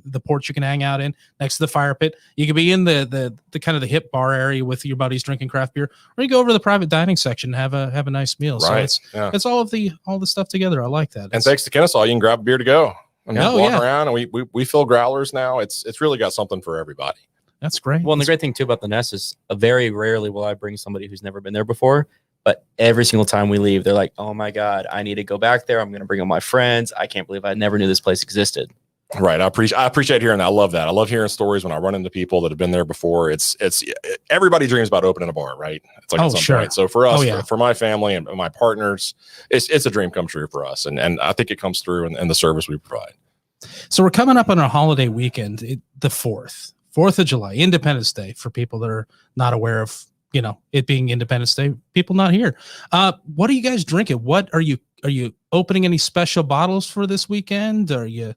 the porch you can hang out in next to the fire pit. You can be in the kind of the hip bar area with your buddies drinking craft beer, or you go over to the private dining section and have a nice meal. Right. So it's all the stuff together. I like that. And thanks to Kennesaw, you can grab a beer to go and walk around, and we fill growlers now. It's really got something for everybody. That's great. Well, and the great thing too about the Nest is very rarely will I bring somebody who's never been there before, but every single time we leave, they're like, "Oh my God, I need to go back there. I'm going to bring all my friends. I can't believe I never knew this place existed." Right. I appreciate hearing that. I love that. I love hearing stories when I run into people that have been there before. It's everybody dreams about opening a bar, right? It's like at some point. So for us, for my family and my partners, it's a dream come true for us. And I think it comes through in the service we provide. So we're coming up on our holiday weekend, the 4th of July, Independence Day, for people that are not aware of, it being Independence Day, people not here. What are you guys drinking? What are you opening any special bottles for this weekend? Are you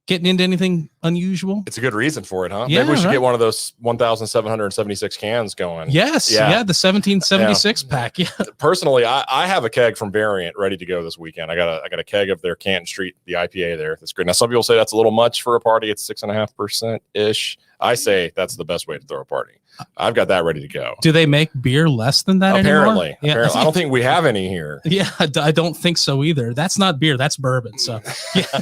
getting into anything unusual? It's a good reason for it, huh? Yeah, maybe we should get one of those 1,776 cans going. Yes. Yeah. The 1776 pack. Yeah. Personally, I have a keg from Variant ready to go this weekend. I got a keg of their Canton Street, the IPA there. That's great. Now, some people say that's a little much for a party. It's 6.5% ish. I say that's the best way to throw a party. I've got that ready to go. Do they make beer less than that Apparently, anymore? Yeah. I don't think we have any here. Yeah, I don't think so either. That's not beer. That's bourbon. So yeah.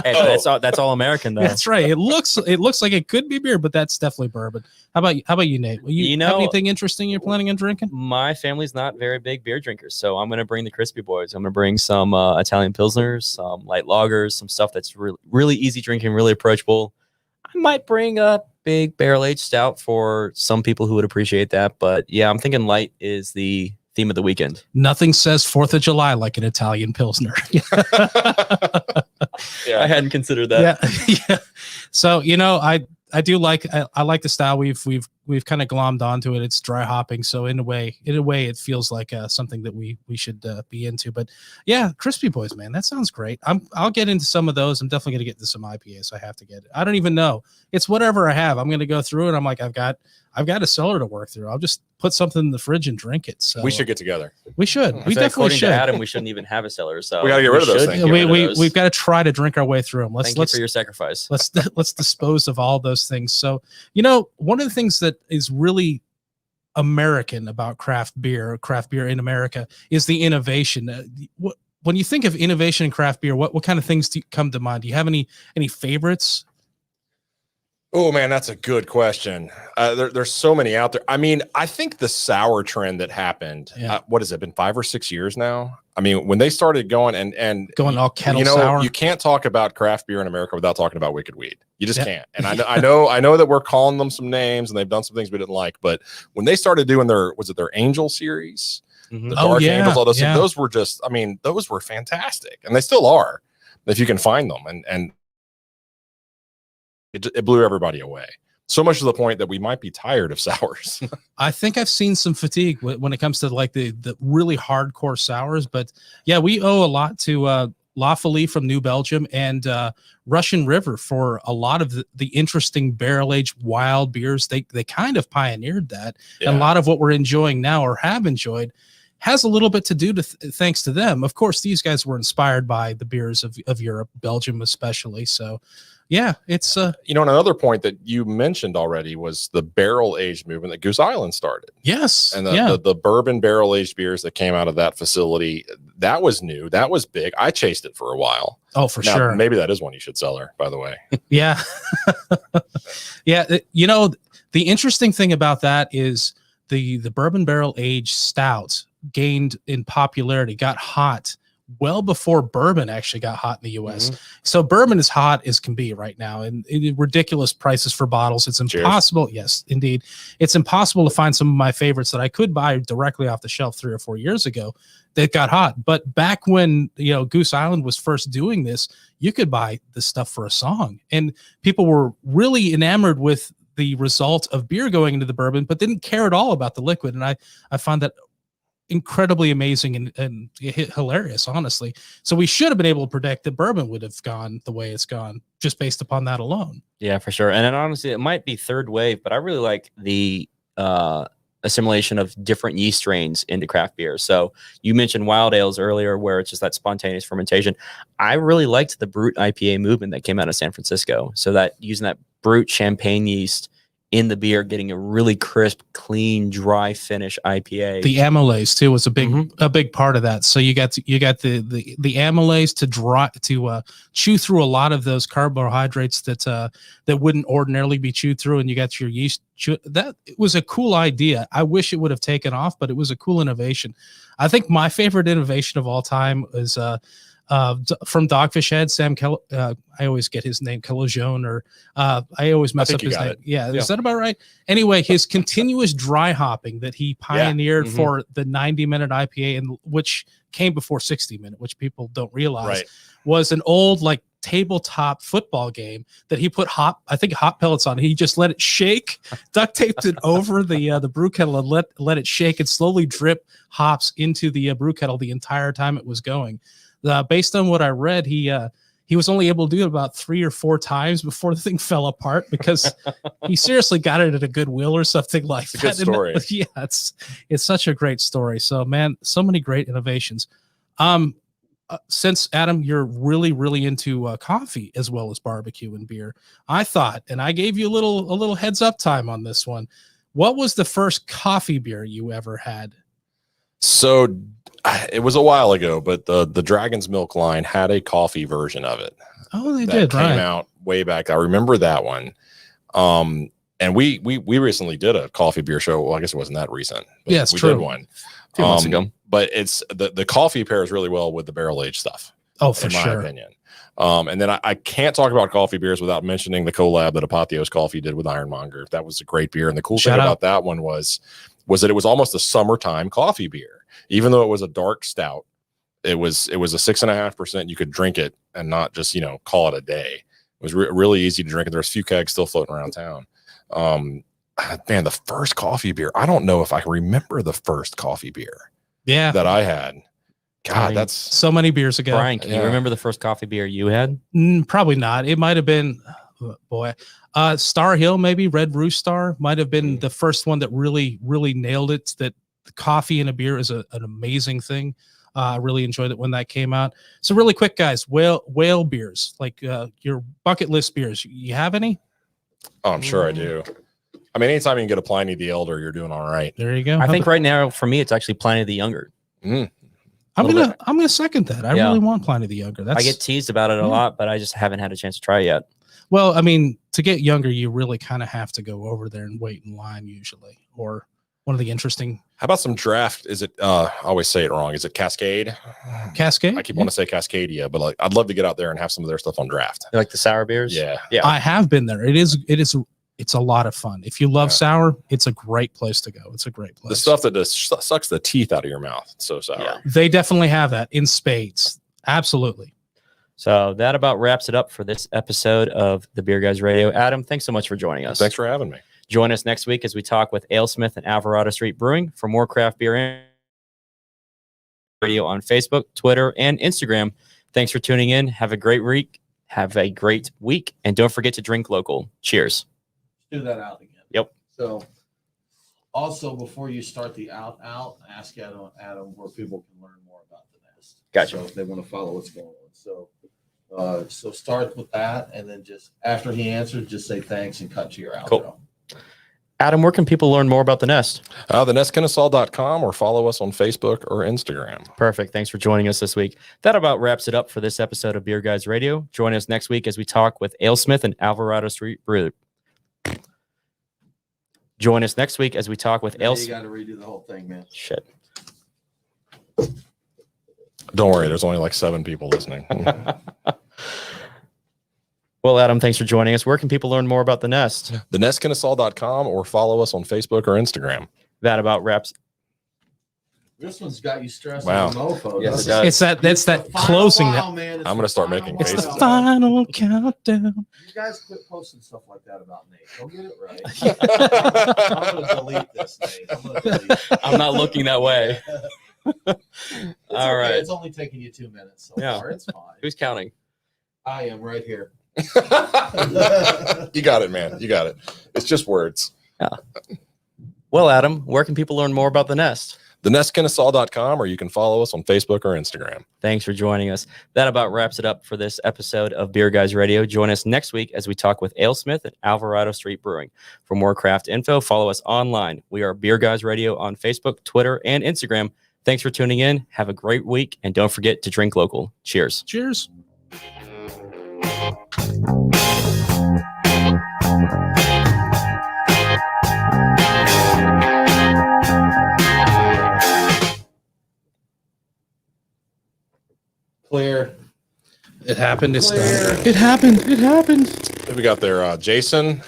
Hey, that's all American though. That's right. It looks like it could be beer, but that's definitely bourbon. How about you, Nate? You have anything interesting you're planning on drinking? My family's not very big beer drinkers, so I'm gonna bring the Crispy Boys. I'm gonna bring some Italian Pilsners, some light lagers, some stuff that's really easy drinking, really approachable. I might bring a big barrel-aged stout for some people who would appreciate that, but yeah, I'm thinking light is the theme of the weekend. Nothing says 4th of July like an Italian Pilsner. Yeah, I hadn't considered that. Yeah. So, I do like I like the style we've kind of glommed onto it. It's dry hopping, so in a way it feels like something that we should be into. But yeah, Crispy Boys, man, that sounds great. I'll get into some of those. I'm definitely gonna get into some IPAs. I have to get it. I don't even know. It's whatever I have. I'm gonna go through it. I'm like, I've got a cellar to work through. I'll just put something in the fridge and drink it. So we should get together. We should. We definitely should. To Adam, we shouldn't even have a cellar. So we gotta get rid of those things. We've got to try to drink our way through them. Thank you for your sacrifice. Let's dispose of all those things. So, one of the things that is really American about craft beer in America is the innovation. When you think of innovation in craft beer, what kind of things do come to mind? Do you have any favorites? Oh man, that's a good question. There's so many out there. I mean, I think the sour trend that happened, what has it been, 5 or 6 years now? I mean, when they started going and going all kettle sour, you can't talk about craft beer in America without talking about Wicked Weed. You just can't. And I know that we're calling them some names and they've done some things we didn't like, but when they started doing their Angel series, the Dark Angels, all those things, those were just, I mean, those were fantastic, and they still are if you can find them. And it blew everybody away. So much to the point that we might be tired of sours. I think I've seen some fatigue when it comes to like the really hardcore sours. But yeah, we owe a lot to La Folie from New Belgium and Russian River for a lot of the interesting barrel-aged wild beers. They kind of pioneered that. Yeah. And a lot of what we're enjoying now or have enjoyed has a little bit to do thanks to them. Of course, these guys were inspired by the beers of Europe, Belgium especially. So yeah, it's and another point that you mentioned already was the barrel aged movement that Goose Island started. Yes, and the bourbon barrel aged beers that came out of that facility, that was new, that was big. I chased it for a while. Oh, for sure. Maybe that is one you should sell her, by the way. Yeah, yeah. The interesting thing about that is the bourbon barrel aged stout gained in popularity, got hot well before bourbon actually got hot in the US. So bourbon is hot as can be right now, and ridiculous prices for bottles. It's impossible. Cheers. Yes, indeed. It's impossible to find some of my favorites that I could buy directly off the shelf 3 or 4 years ago that got hot. But back when, Goose Island was first doing this, you could buy this stuff for a song, and people were really enamored with the result of beer going into the bourbon, but didn't care at all about the liquid. And I found that incredibly amazing and hilarious, honestly. So we should have been able to predict that bourbon would have gone the way it's gone just based upon that alone. Yeah, for sure. And then honestly, it might be third wave, but I really like the assimilation of different yeast strains into craft beer. So you mentioned wild ales earlier, where it's just that spontaneous fermentation. I really liked the Brut IPA movement that came out of San Francisco. So that using that Brut champagne yeast in the beer, getting a really crisp, clean, dry finish IPA. The amylase too was a big part of that. So you got the amylase to chew through a lot of those carbohydrates that wouldn't ordinarily be chewed through, and you got your yeast. That was a cool idea. I wish it would have taken off, but it was a cool innovation. I think my favorite innovation of all time is from Dogfish Head, Sam I always get his name, Calajon, or I always mess up his name. Yeah, is that about right? Anyway, his continuous dry hopping that he pioneered for the 90-minute IPA, and which came before 60-minute, which people don't realize, was an old tabletop football game that he put hot pellets on. He just let it shake, duct taped it over the brew kettle, and let it shake and slowly drip hops into the brew kettle the entire time it was going. Based on what I read, he was only able to do it about 3 or 4 times before the thing fell apart, because he seriously got it at a Goodwill or something like that. It's a good story. Yeah, it's such a great story. So man, so many great innovations. since Adam, you're really into coffee as well as barbecue and beer, I thought, and I gave you a little heads up time on this one. What was the first coffee beer you ever had? So it was a while ago, but the Dragon's Milk line had a coffee version of it. Oh, they that did, came right? out way back. I remember that one. And we recently did a coffee beer show. Well, I guess it wasn't that recent. But Yeah, it's we true. did one A few months ago. But it's the coffee pairs really well with the barrel aged stuff. Oh, for in my sure. opinion. And then I can't talk about coffee beers without mentioning the collab that Apotheos Coffee did with Ironmonger. That was a great beer. And the cool thing about that one was that it was almost a summertime coffee beer. Even though it was a dark stout, it was a 6.5%. You could drink it and not just, call it a day. It was really easy to drink. And there's a few kegs still floating around town. Man, the first coffee beer. I don't know if I remember the first coffy beer that I had. God, that's so many beers ago. Brian, can you remember the first coffee beer you had? Probably not. It might have been, Star Hill, maybe Red Roost Star might have been the first one that really nailed it. That coffee in a beer is an amazing thing. I really enjoyed it when that came out. So really quick, guys, whale beers, like your bucket list beers. You have any? Oh, I'm sure I do. I mean, anytime you can get a Pliny the Elder, you're doing all right. There you go. I think right now for me, it's actually Pliny the Younger. Mm. I'm gonna second that. I really want Pliny the Younger. I get teased about it a lot, but I just haven't had a chance to try it yet. Well, I mean, to get younger, you really kind of have to go over there and wait in line usually, or one of the interesting. How about some draft? Is it? I always say it wrong. Is it Cascade? Cascade. I keep wanting to say Cascadia, but like I'd love to get out there and have some of their stuff on draft. Like the sour beers. Yeah. I have been there. It's a lot of fun. If you love sour, it's a great place to go. It's a great place. The stuff that just sucks the teeth out of your mouth. It's so sour. Yeah. They definitely have that in spades. Absolutely. So that about wraps it up for this episode of the Beer Guys Radio. Adam, thanks so much for joining us. Thanks for having me. Join us next week as we talk with AleSmith and Alvarado Street Brewing for more craft beer radio on Facebook, Twitter, and Instagram. Thanks for tuning in. Have a great week. And don't forget to drink local. Cheers. Do that out again. Yep. So also before you start the out, ask Adam where people can learn more about the nest. Gotcha. So if they want to follow what's going on. So start with that, and then just after he answers, just say thanks and cut to your outro. Cool. Adam, where can people learn more about the Nest? TheNestKennesaw.com or follow us on Facebook or Instagram. Perfect. Thanks for joining us this week. That about wraps it up for this episode of Beer Guys Radio. Join us next week as we talk with AleSmith and Alvarado Street Brewing. Join us next week as we talk with You got to redo the whole thing, man. Shit. Don't worry, there's only like 7 people listening. Well, Adam, thanks for joining us. Where can people learn more about the Nest? TheNestKennesaw.com or follow us on Facebook or Instagram. That about wraps. This one's got you stressed Wow. on the mofo. Yes, doesn't it It's that. That's that Final closing. wow, man. I'm gonna start making It's the faces. final countdown. You guys quit posting stuff like that about Nate. Don't get it right. I'm going to delete this, Nate. I'm going to delete it. I'm not looking that way. It's All okay. right. It's only taking you 2 minutes so Yeah. far. It's fine. Who's counting? I am right here. You got it, man. You got it. It's just words. Well, Adam, where can people learn more about the Nest? TheNestKennesaw.com or you can follow us on Facebook or Instagram. Thanks for joining us. That about wraps it up for this episode of Beer Guys Radio. Join us next week as we talk with AleSmith at Alvarado Street Brewing. For more craft info, follow us online. We are Beer Guys Radio on Facebook, Twitter, and Instagram. Thanks for tuning in. Have a great week, and don't forget to drink local. Cheers. Cheers. Clear. It happened. It's Clear. done. It happened. It happened. Who we got there? Jason.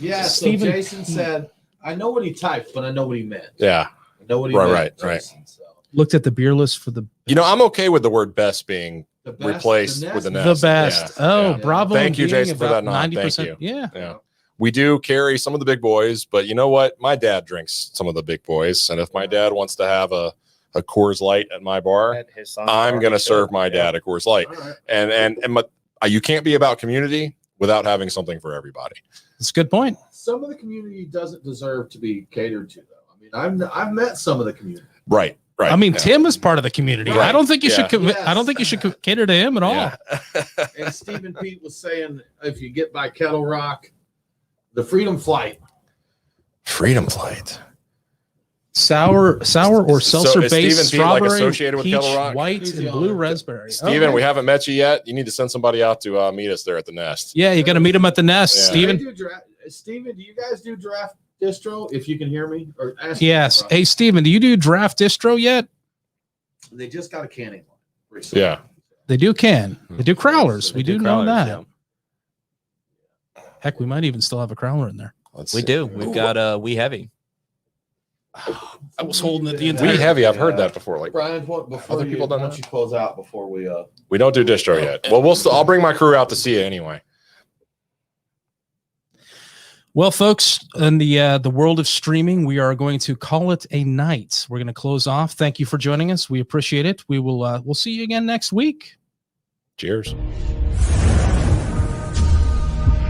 Yeah, so Steven- Jason said, I know what he typed, but I know what he meant. Yeah. I know what he Right, meant. right. Jason, so. Looked at the beer list for the I'm okay with the word best being The best, replaced the with the nest. nest. the best. Yeah, Oh, yeah. bravo! Thank you, being Jason, for about that nod. Thank 90%. you. Yeah. Yeah. We do carry some of the big boys, but you know what? My dad drinks some of the big boys. And if my dad wants to have a Coors Light at my bar, I'm going to serve my dad a Coors Light. All right. And you can't be about community without having something for everybody. That's a good point. Some of the community doesn't deserve to be catered to, though. I mean, I've met some of the community. Right. Right. I mean, yeah. Tim is part of the community. Right. I don't think you Yeah. should. I don't think you should cater to him at all. Yeah. And Stephen Pete was saying if you get by Kettle Rock, the Freedom Flight. Freedom Flight. Sour or So seltzer is based Stephen Pete, like, strawberry, associated with peach, Kettle Rock? white, He's and the blue owner. raspberry. Steven, Okay. we haven't met you yet. You need to send somebody out to meet us there at the Nest. Yeah, you got to meet him at the Nest, Yeah. Steven. Steven, do you guys do draft distro? If you can hear me, or ask Yes. me, Hey, Steven, do you do draft distro yet? they just got a canning line recently. Yeah. They do can. They do crowlers. We do know that. Yeah. Heck, we might even still have a crowler in there. Let's We see. do. We've got We Heavy. I was holding it the entire We Heavy. I've heard that before. Like, Brian, before Other people done once that? you close out, before we we don't do distro yet. Well, I'll bring my crew out to see you anyway. Well, folks, in the world of streaming, we are going to call it a night. We're going to close off. Thank you for joining us. We appreciate it. We'll see you again next week. Cheers.